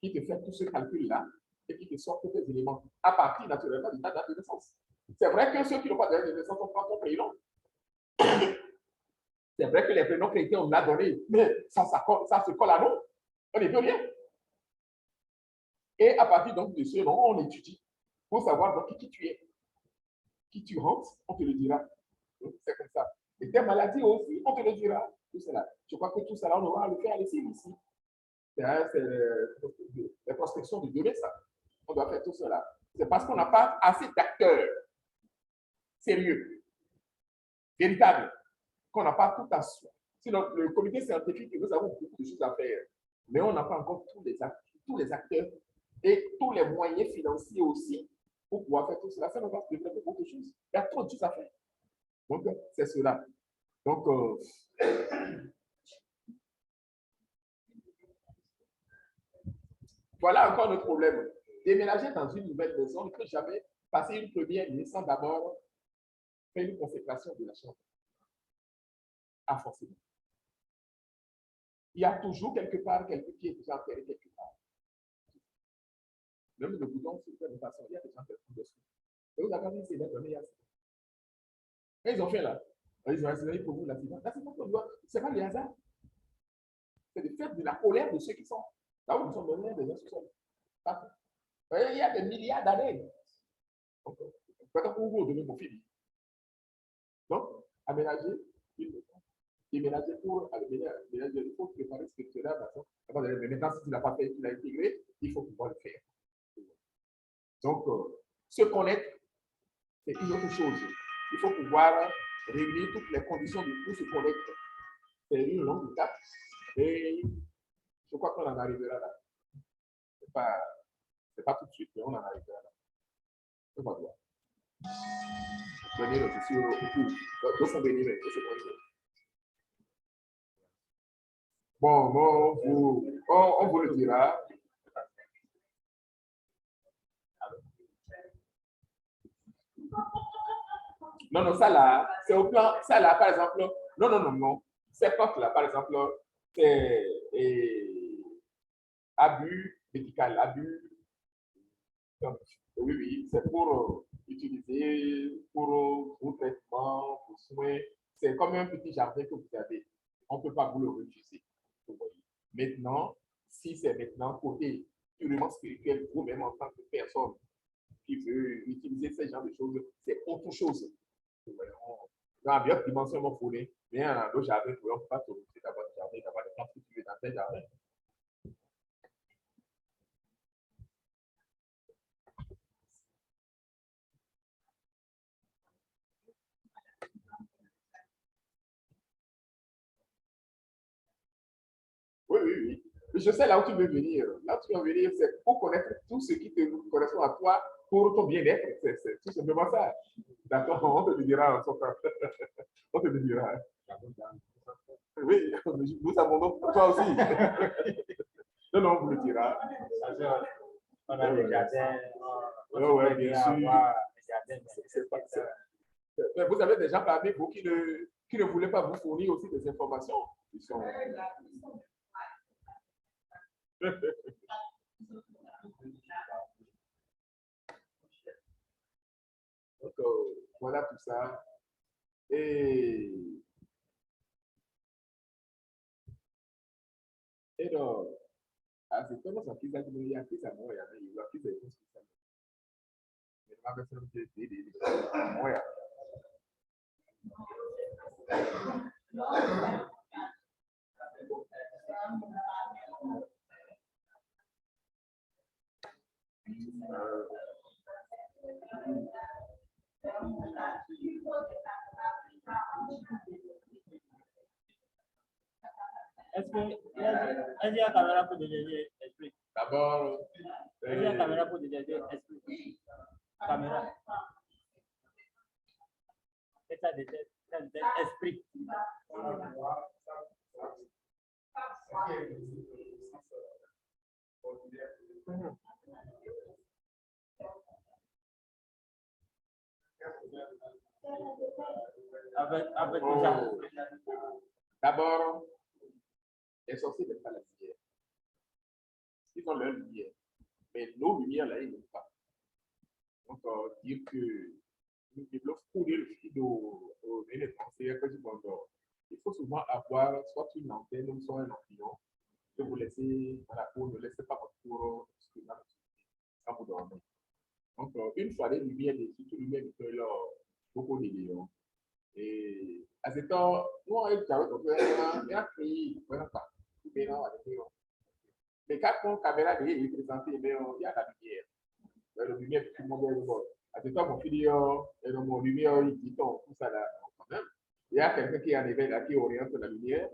qui te fait tout ce calcul-là et qui te sort tous les éléments à partir naturellement de ta date de naissance. C'est vrai que ceux qui n'ont pas de date de naissance, on prend ton prénom. C'est vrai que les prénoms chrétiens, on l'a donné, mais ça se colle à nous. On n'est plus rien. Et à partir donc de ce nom, on étudie pour savoir donc qui tu es. Qui tu rentres, on te le dira. C'est comme ça. Et tes maladies aussi, on te le dira. Tout cela. Je crois que tout cela, on aura à le faire ici. C'est la prospection de données, ça. On doit faire tout cela. C'est parce qu'on n'a pas assez d'acteurs sérieux, véritables, qu'on n'a pas tout à soi. Sinon, le comité scientifique, nous avons beaucoup de choses à faire, mais on n'a pas encore tous les acteurs et tous les moyens financiers aussi pour pouvoir faire tout cela. Ça, on va se développer beaucoup de choses. Il y a trop de choses à faire. Donc, c'est cela. Donc, voilà encore notre problème. Déménager dans une nouvelle maison, il ne peut jamais passer une première nuit sans d'abord faire une consécration de la chambre. Ah, forcément. Il y a toujours quelque part quelqu'un qui est déjà enterré quelque part. Même le bouton se fait de façon, il y a des gens qui sont dessus. Et vous avez dit, c'est d'être meilleur. Et ils ont fait là. Ils ont assuré pour vous l'accident. L'accident, c'est pas le hasard. C'est le fait de la colère de ceux qui sont là où nous sommes donnés des gens qui sont. Il y a des milliards d'années. Donc, peut-être pour vous donner mon film. Donc, aménager une maison. Déménager pour aménager, il faut préparer ce que tu as. Mais maintenant, si tu ne l'as pas fait, tu l'as intégré, il faut pouvoir le faire. Donc, se connaître, c'est une autre chose. Il faut pouvoir réunir toutes les conditions pour se connaître. C'est une longue étape. Et je crois qu'on en arrivera là. C'est pas tout de suite, mais on en arrivera là. On va voir. Venir aussi au cours. Donc, on bénit, bon, on vous le dira. Non, non, ça là, c'est au plan, ça là, par exemple, non. Cette porte-là, par exemple, c'est abus médical, abus. Oui, c'est pour utiliser pour traitement, pour soins. C'est comme un petit jardin que vous avez. On ne peut pas vous le refuser. Maintenant, si c'est maintenant côté purement spirituel, vous-même en tant que personne qui veut utiliser ce genre de choses, c'est autre chose. Dans la bien dimension, mon fourré, mais un autre jardin, on ne peut pas t'autoriser d'avoir des jardins, d'avoir des plantes que tu veux dans tes jardins. Oui. Je sais là où tu veux venir. Là où tu veux venir, c'est pour connaître tout ce qui te correspond à toi pour ton bien-être. C'est tout simplement ça. D'accord, on te le dira en son temps. On te le dira. Oui, nous savons donc toi aussi. Non, on vous le dira. On a des jardins. Oui, bien sûr. Mais vous avez des gens parmi vous qui ne voulaient pas vous fournir aussi des informations. Ils sont... Donc, voilà tout ça. Et donc, aceptamos aqui da diminuir aqui essa moia, né? E aqui tem isso. Ele vai ver se não tem dele. Moia. Est-ce qu'il y a caméra pour dégager esprit? D'abord, Est-ce qu'il y a caméra pour dégager esprit? Caméra. C'est ça, esprit. Avec tout ça. D'abord, les sorciers n'aiment pas la lumière. Ils ont leur lumière. Mais nos lumières, là, ils n'aiment pas. Donc, dire que nous devons couler le fil aux conseillers que du monde. Il faut souvent avoir soit une antenne ou soit un ampillon que vous laissez dans la cour. Ne laissez pas votre cour quand vous dormez. Donc, une fois les lumières, surtout les lumières de là, beaucoup de millions. Et à ce temps, nous, on a créé, mais quand on caméra est présentée, il y a la lumière. La lumière, tout le monde est bon. À ce temps, mon filière, et mon lumière, il dit tout ça là, quand même. Il y a quelqu'un qui est en éveil là, qui oriente la lumière.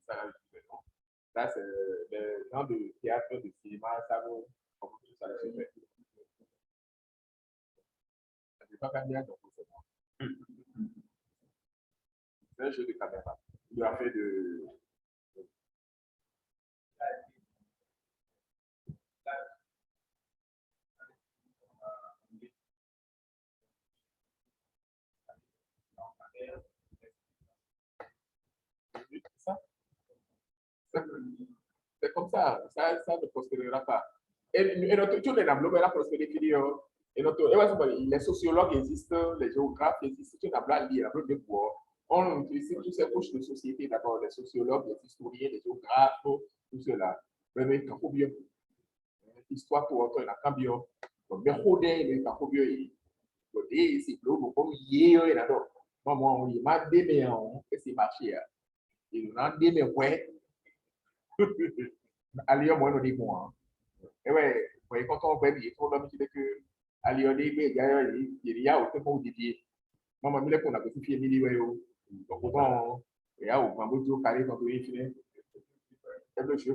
Ça, là, ça c'est le genre de théâtre, de cinéma, ça vaut, comme tout ça, le fait. Je ne pas cambier donc c'est moi. C'est un jeu de caméra. Il a fait de. C'est comme ça ne prospérera pas. Et notre tour de l'enveloppe va prospérer. Les sociologues existent, les géographes existent, tu n'as pas à lire, de bois. On utilise toutes ces couches de société, d'abord les sociologues, les historiens, les géographes, tout cela. Mais il faut bien. Histoire pour autre, il y a un bien. Donc, mais il y a un bien. Et c'est plus comme hier, il y a moi, on y m'a démé, et c'est marché. Il y a un démé, ouais. Allez, moi, on dit moi. Et ouais, quand on voit bien, on a dit que allez, on dit, il y a autant pour dédier. Moi, je qu'on a aussi fait mille donc, bon, il y a au Bambojo carré quand on est fini. Et le jeu,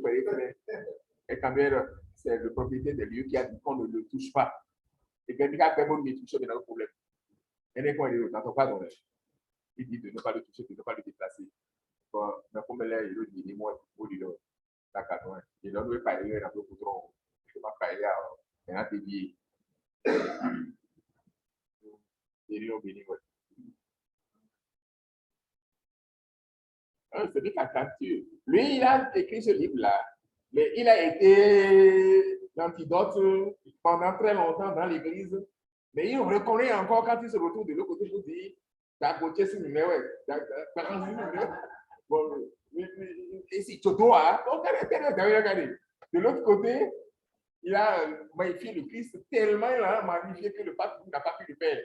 et quand même, c'est le propriétaire des lieux qui a dit qu'on ne le touche pas. Et bien, il y a quand même touché, mais dans le problème. Et les points, il n'entend pas dans l'air. Il dit de ne pas le toucher, de ne pas le déplacer. Bon, mais comme là, il dit, moi, il dit, d'accord, il ne veut pas aller dans le coudron. Je ne vais pas aller à dédié. C'est des caricatures. Lui, il a écrit ce livre-là, mais il a été l'antidote pendant très longtemps dans l'église. Mais il reconnaît encore quand il se retrouve de l'autre côté pour dire, t'as côté si mais ouais, bon, et si Toto a, regardez. De l'autre côté, il a magnifié le Christ tellement il a magnifié que le pape n'a pas pu le faire.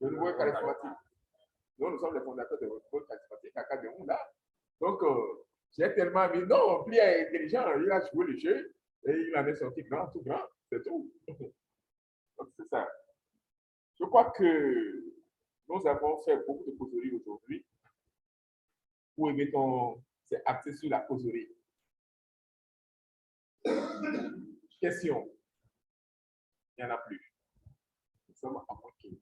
Le nouveau charismatique. Nous sommes les fondateurs de votre charismatique à Cameroun là. Donc, j'ai tellement mis, non, plus intelligent, il a joué le jeu et il en est sorti grand, tout grand, c'est tout. Donc, c'est ça. Je crois que nous avons fait beaucoup de causeries aujourd'hui. Où est-on c'est axé sur la causerie. Question. Il n'y en a plus. Nous sommes à moins 15.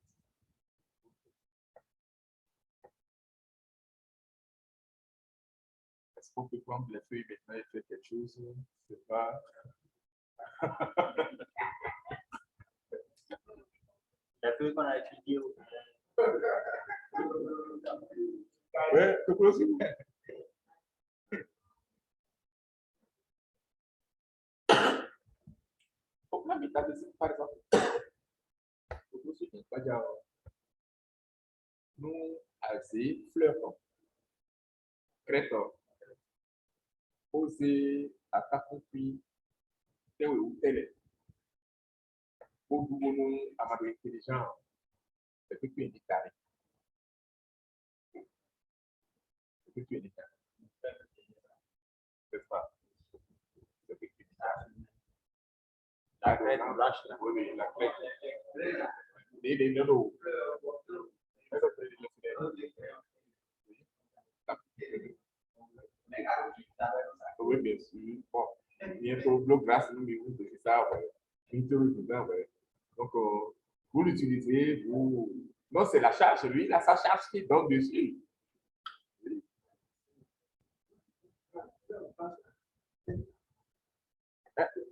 Est-ce qu'on peut prendre les feuilles maintenant et faire quelque chose? Je ne sais pas. Les feuilles qu'on a étudiées. Ouais, c'est possible. Donc, la méthode de par exemple, nous, assez fleurons, crétons, poser à ta compris, tel ou tel. Pour nous, à ma intelligence, c'est que tu es déclaré. C'est que tu es déclaré. C'est ça. C'est que tu es déclaré. La crête, oui, la crête. Les nodos. Oui, bien sûr. Bon, bientôt, bloc grâce, nous, c'est ça, ouais. Ouais. Donc, vous l'utilisez, vous. Non, c'est la charge, lui, il a sa charge qui donne dessus.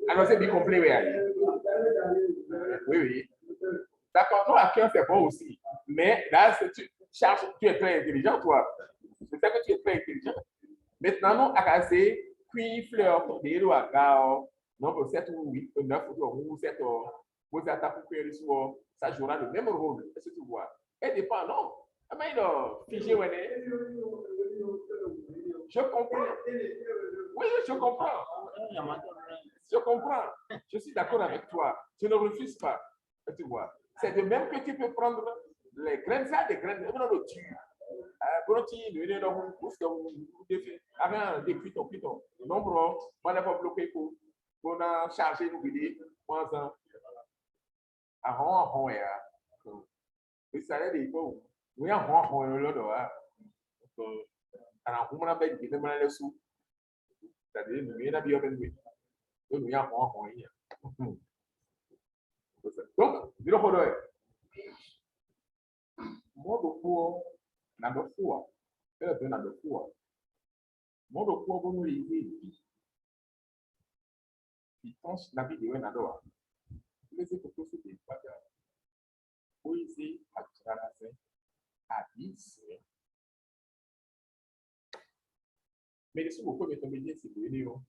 Alors, c'est bien complet, oui. Oui, oui. D'accord, non, à cœur, c'est bon aussi. Mais là, tu charges, tu es très intelligent, toi. C'est ça que tu es très intelligent. Maintenant, non, à casser, puis fleur, des lois, non, pour 7 ou 8, 9 ou 7 vous attaquez pour faire le ça jouera le même rôle. Est-ce que tu vois? Et dépend, non. Mais il a figé, je comprends. Oui, je comprends. Je comprends. Je suis d'accord avec toi. Je ne refuse pas. Tu vois. C'est de même que tu peux prendre les graines, ça, des graines, non, le tu. Depuis ton. Non, bro. Moi, n'a pas bloqué pour. On a chargé nous guider. Moi, ça. Oui, ça l'est des fois. Oui, là. Alors, on a bien dit, même les sous. C'est-à-dire, nous, il y a bien vu. Nous, il y a donc, dire pour eux, moi, beaucoup, n'a pas foi. Elle n'a pas foi. Moi, beaucoup, vous nous lisez, ils pensent la vie de un adore. Mais c'est pour tout ce qui est pas grave. Poésie, à traverser, à 10. Mais les sous, beaucoup de comédiens, c'est le néo.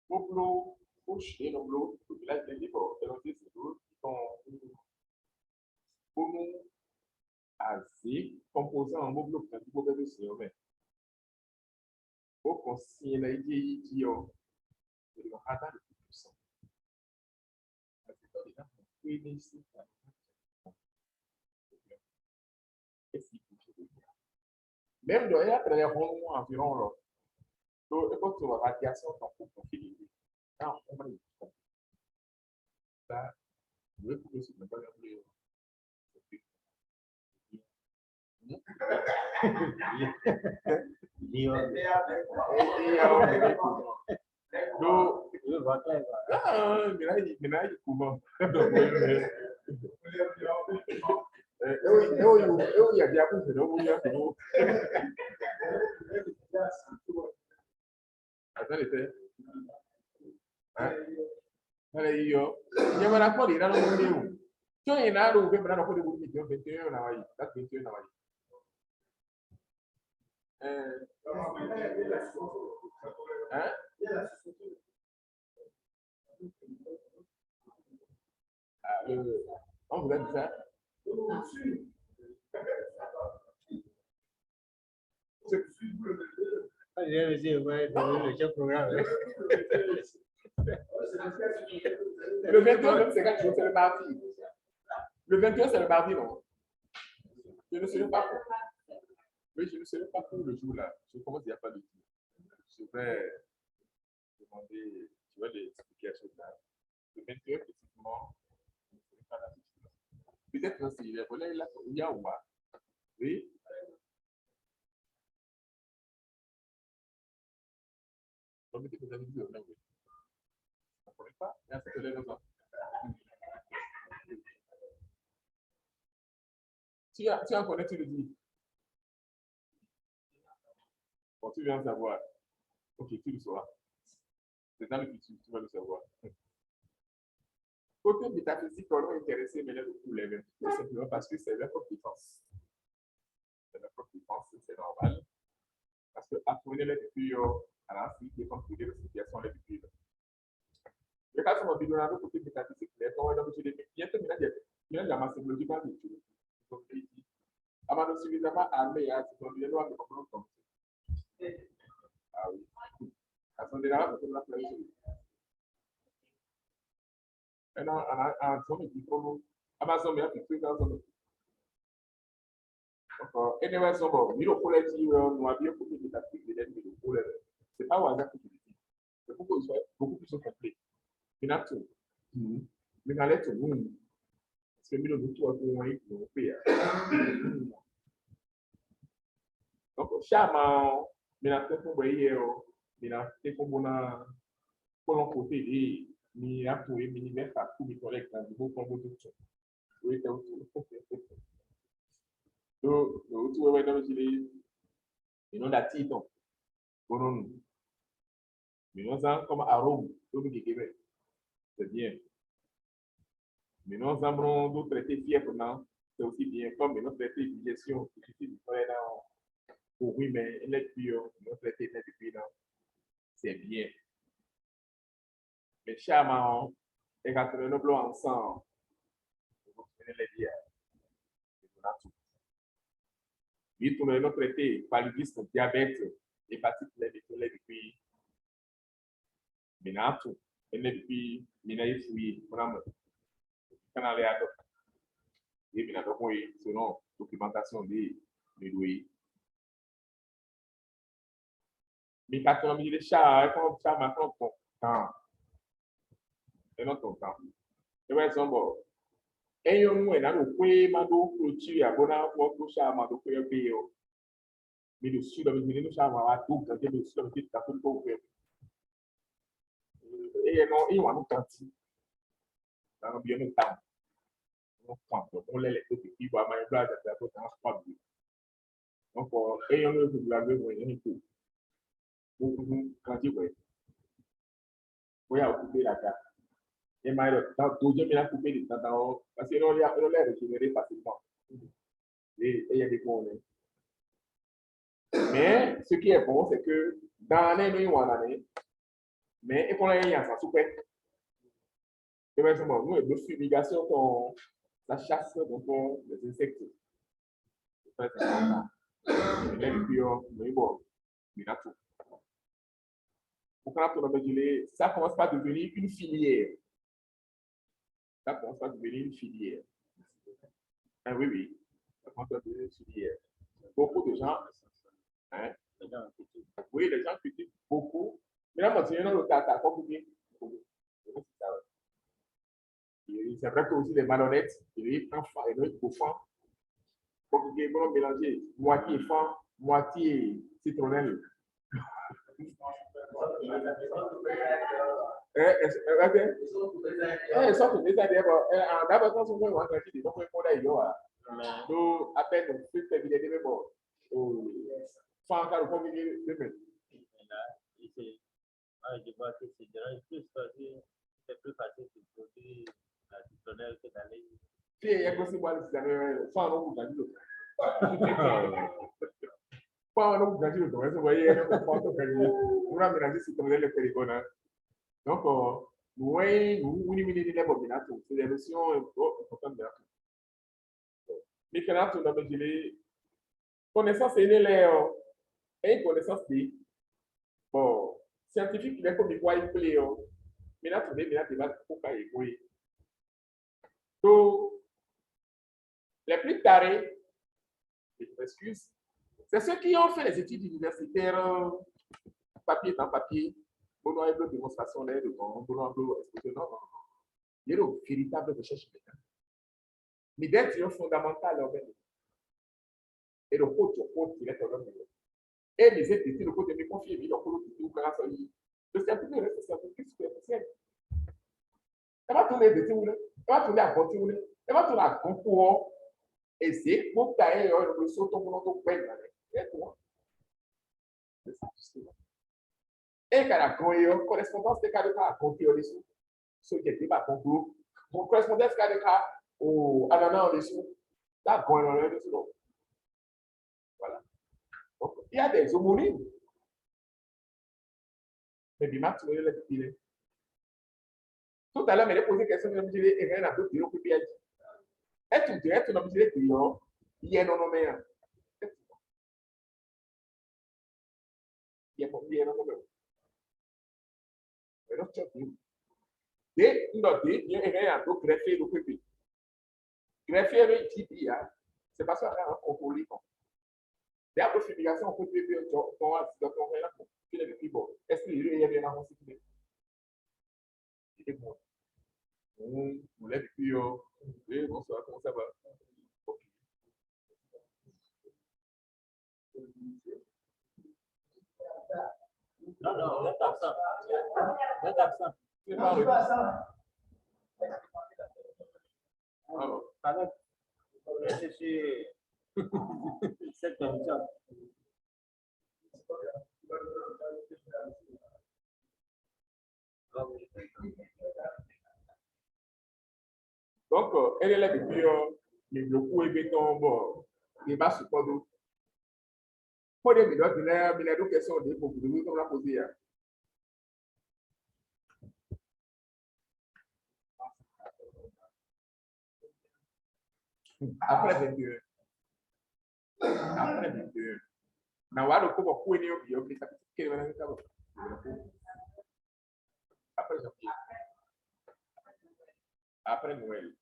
Au push, et au village de Libre, et on dit, c'est tout, ils sont, pour nous, assez, composant en mot quand tu peux faire sur mais au conseil, il a dit, qui ont, le radar le plus puissant. Même de là, il y a environ là. Donc, quand tu as radiation, tu as profil. Quand on va ça, je vais couper sur le bas de on vous a dit ça? Le 21, c'est quand c'est le mardi. Le 21, c'est le mardi, non? Je ne sais pas. Mais je ne sais pas pour le jour là. Je commence, il n'y a pas de jour. Je vais demander, tu vas les explications là. Le 21, effectivement, je ne sais pas la situation. Peut-être que c'est les volets là, il y a ou pas. Oui. Donc, vous avez dit, oui. Vous ne comprenez pas? Il y a cette raison. Tu en connais, tu le dis. Bon, tu viens de savoir. Ok, tu le sauras. C'est dans le futur, tu vas le savoir. Côté métaphysique, on est intéressé, mais là, pour les mêmes. Tout simplement parce que c'est leur compétence. C'est leur compétence, c'est normal. Parce que apprenez les depuis, à la suite, de construire les situations les depuis. Le cas sur le dans le côté métaphysique, les temps, donc, je l'ai bien terminé, il y a la massivologie par les choses. Donc, avant de suffisamment armé, à ce moment-là, on va comprendre. Ah oui. À ce moment-là, on va faire and some people about some have to figure out something. Anyway, some of you don't pull it, you know, bien pour que ta fille vienne de pull it. C'est pas au hasard que tu dis. C'est pourquoi ils sont beaucoup plus complet. Il y en a tout. Mais dans les tout, parce que nous, nous, tous, on est pour payer. Donc, charmant, mais la tête, vous voyez, Maintenant, c'est comme on a pour l'on côté et ni a pour l'univers à tout les collègues dans le beau combo de tout. Oui, c'est tout. Donc, tu vois, dans le gilet, et non d'attitude, bon, mais nous avons comme arôme, tout le Québec, c'est bien. Mais nous avons d'autres traités fiers, c'est aussi bien, comme nous traités de gestion, difficile, oui, mais il est pur, nous traités depuis là, c'est bien. Mais charmant, et quand nous nous ensemble, vous venez les dire, on a tout. Oui, tout le monde traité paludisme, diabète, hépatite, depuis maintenant tout. Et depuis maintenant fouillé, on a canal à d'autres. Et maintenant donc oui, selon documentation des doués. Mais quand on a mis les chats, quand ça m'a fait ton temps, et non ton temps. Et ouais, c'est bon. Et on est dans le coin, mando clôture, abonna pour chat, mando coin payer. Mais le sud, le chat m'a tout, quand le sud, le petit tapon pour faire. Et non, il va nous tenter. Dans le bien de temps. On les qui va m'aider à faire tout en sport. Donc, ayant le blabla, vous voyez, tout. Vous, quand tu vois, vous avez occupé la carte. Et dans 12 000 coupé de temps, parce que l'on l'a régénéré facilement. Et il y a des bons. Mais ce qui est bon, c'est que dans l'année ou en année, mais et qu'on a un ça souper. Et bien, nous, une fumigation, la chasse, donc, les insectes. C'est ça. Mais bon, il y a tout. Ça commence par devenir une filière. Ça commence par devenir une filière. Ah oui, oui. Ça commence par devenir une filière. Beaucoup de gens, hein, oui, les gens critiquent beaucoup. Mais là, continuez dans le cas, comme vous dites. C'est vrai que aussi les malhonnêtes, ils prennent fan, ils prennent fan. Comme vous dites, bon, mélanger moitié fan, moitié citronnelle. Só que desde a d'abord quand on voit un gratuit, donc on a eu donc à peine plus de vidéos de bon sans encore comme il est de je vois que c'est plus facile, c'est plus facile de produire la citronnelle que d'aller. si il y a possible de sans non gratuit pas non gratuit donc vous voyez on pense que on a mélangé citronnelle et péricone donc oui nous minimiser les bobinato c'est des notions importantes de la mais que là, tu as dit, connaissance est une connaissance de, bon, scientifique, il est comme quoi il plaît, mais là, tu as des débat pour qu'il y ait. Donc, les plus tarés, je m'excuse, c'est ceux qui ont fait les études universitaires, papier dans papier, pour une démonstration de pour exposition. Non, non, non. Il y a une véritable recherche mécanique. Mais d'être fondamental, et le coach, il est un homme. Et les études, le côté de confier, il a grâce à lui. Le scientifique reste scientifique superficiel. Elle va tourner de tout, elle va tourner à côté, elle va tourner à concours. Et c'est pour tailler le saut pour notre peine. Et toi, c'est ça, justement. Et quand la correspondance de cas de cas à concours dessus, ce qui est débat concours, mon correspondance cas de cas au ananas en dessous, là, quand on est dessus. Voilà. Donc, il y a des homonymes. Mais du match, tu veux les filer. Tout à l'heure, je me posé une question, je me disais, et rien à d'autres, il y a un peu. Tu n'as pas dit que il y a un nom, mais il y a un nom. Mais non, tu as dit. Dès que il y a rien à d'autres, greffer le pépé. Greffer le TP, c'est pas ça, on contrôle. Dès la fumigation, on peut pépé, on va se faire là, tu es bon. Est-ce qu'il y a rien à voir? C'est bon. On lève puis, bonsoir, comment ça va? Non, Non, vous êtes absent. Vous êtes absent. Tu n'es pas revenu. Alors, Avec. C'est sur cette permission. donc, elle est là depuis le bloc et béton, bon, il va se prendre. Pour les minutes, il y a deux questions pour vous, comme la poser. Après 21. Après 21. Na wale kwa kwa ni obi obi ça que le même ça. Après janvier. Après Noël.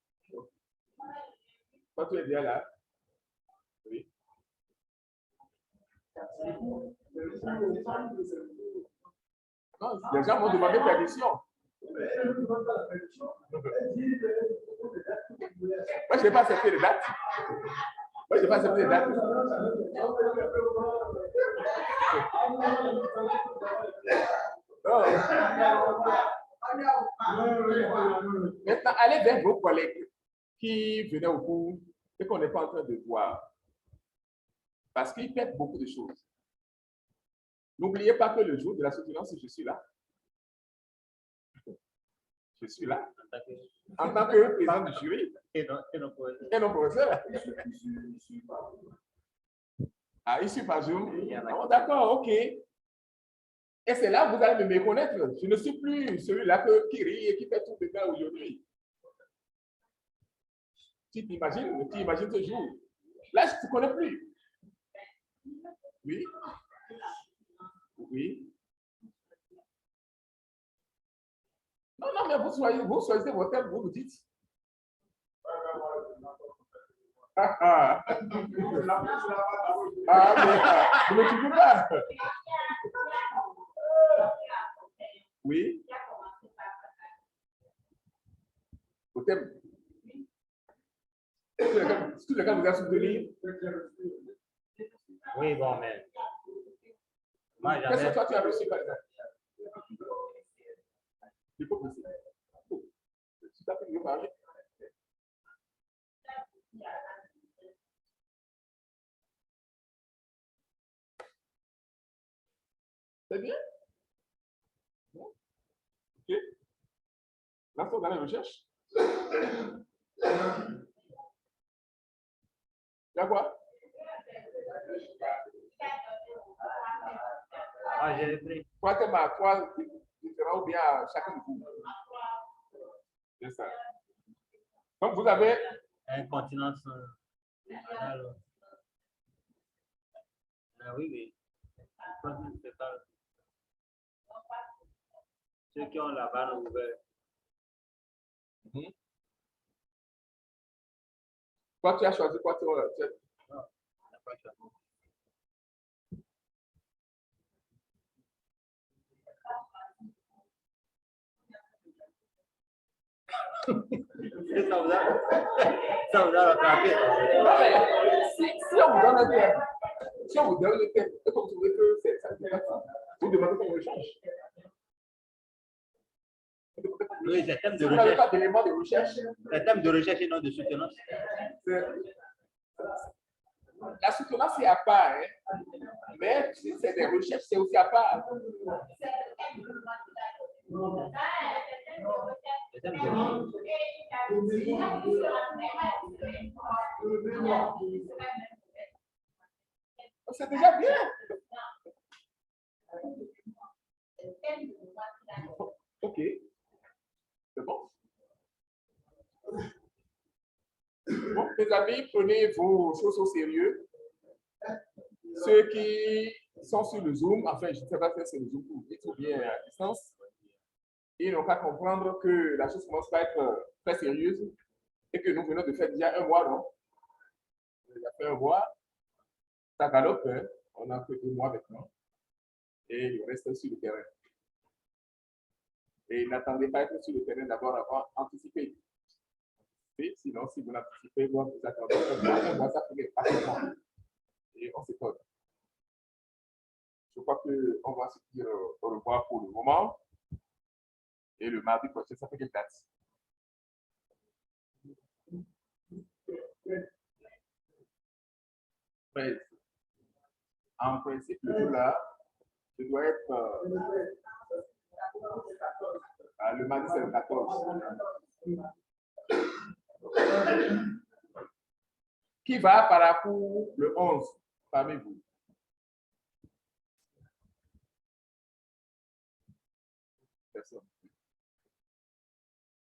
Quand tu es bien là. Oui. Non, les gens m'ont demandé permission. Moi, je n'ai pas accepté les dates. Moi, je n'ai pas accepté les dates. Oh. Maintenant, allez vers vos collègues qui venaient au cours et qu'on n'est pas en train de voir. Parce qu'ils perdent beaucoup de choses. N'oubliez pas que le jour de la soutenance, je suis là. Je suis là. En tant que président du jury. Et non professeur. Ah, ici par Zoom. Oh, d'accord, ok. Et c'est là que vous allez me méconnaître. Je ne suis plus celui-là qui rit et qui fait tout le temps aujourd'hui. Tu imagines ce jour. Là, je ne te connais plus. Oui. Oui. Non, non, mais vous choisissez vos thèmes, vous dites. Ah, mais ne me tuez pas. Oui. Au thème. Tout le cas vous a soutenu. Oui, bon, mais. Moi, Qu'est-ce que toi tu as reçu par exemple? L'hypocrisie. Tu t'as fait mieux parler. C'est bien? Ok. Là, dans les recherches. Il y a quoi? Ah, j'ai pris. Trois thèmes à trois différents ou bien à chacun de vous. C'est ça. Donc, vous avez. Incontinence. Alors. Ah, oui, oui. Ceux qui ont la vanne ouverte. Toi, tu as choisi quoi? Non, on n'a pas choisi. Ça vous a rattrapé. Si on vous donne un thème, si on vous donne le thème, et que vous trouvez que c'est ça, vous demandez qu'on échange. Oui, c'est thème de Si vous n'avez recherche. pas d'éléments de recherche, C'est thème de recherche et non de soutenance. la soutenance, c'est à part, hein? Mais c'est des recherches, c'est aussi à part. C'est thème de recherche. C'est déjà bien. Ok. C'est bon. Bon, mes amis, prenez vos choses au sérieux. Ceux qui sont sur le Zoom, enfin, je ne sais pas si c'est le Zoom ou bien à distance, ils n'ont qu'à comprendre que la chose commence à être très sérieuse et que nous venons de faire déjà un mois, non? Il a fait un mois, ça galope, hein? On a que 2 mois maintenant et il reste sur le terrain. Et n'attendez pas à être sur le terrain d'abord avant d'anticiper. Sinon, si vous l'anticipez, vous attendez un mois, ça finit parfaitement. Et on s'étonne. je crois qu'on va se dire au revoir pour le moment. Et le mardi prochain, ça fait quelle date? En principe, le jour-là, je dois être. Le mardi, c'est le 14. Qui va par rapport le 11 parmi vous?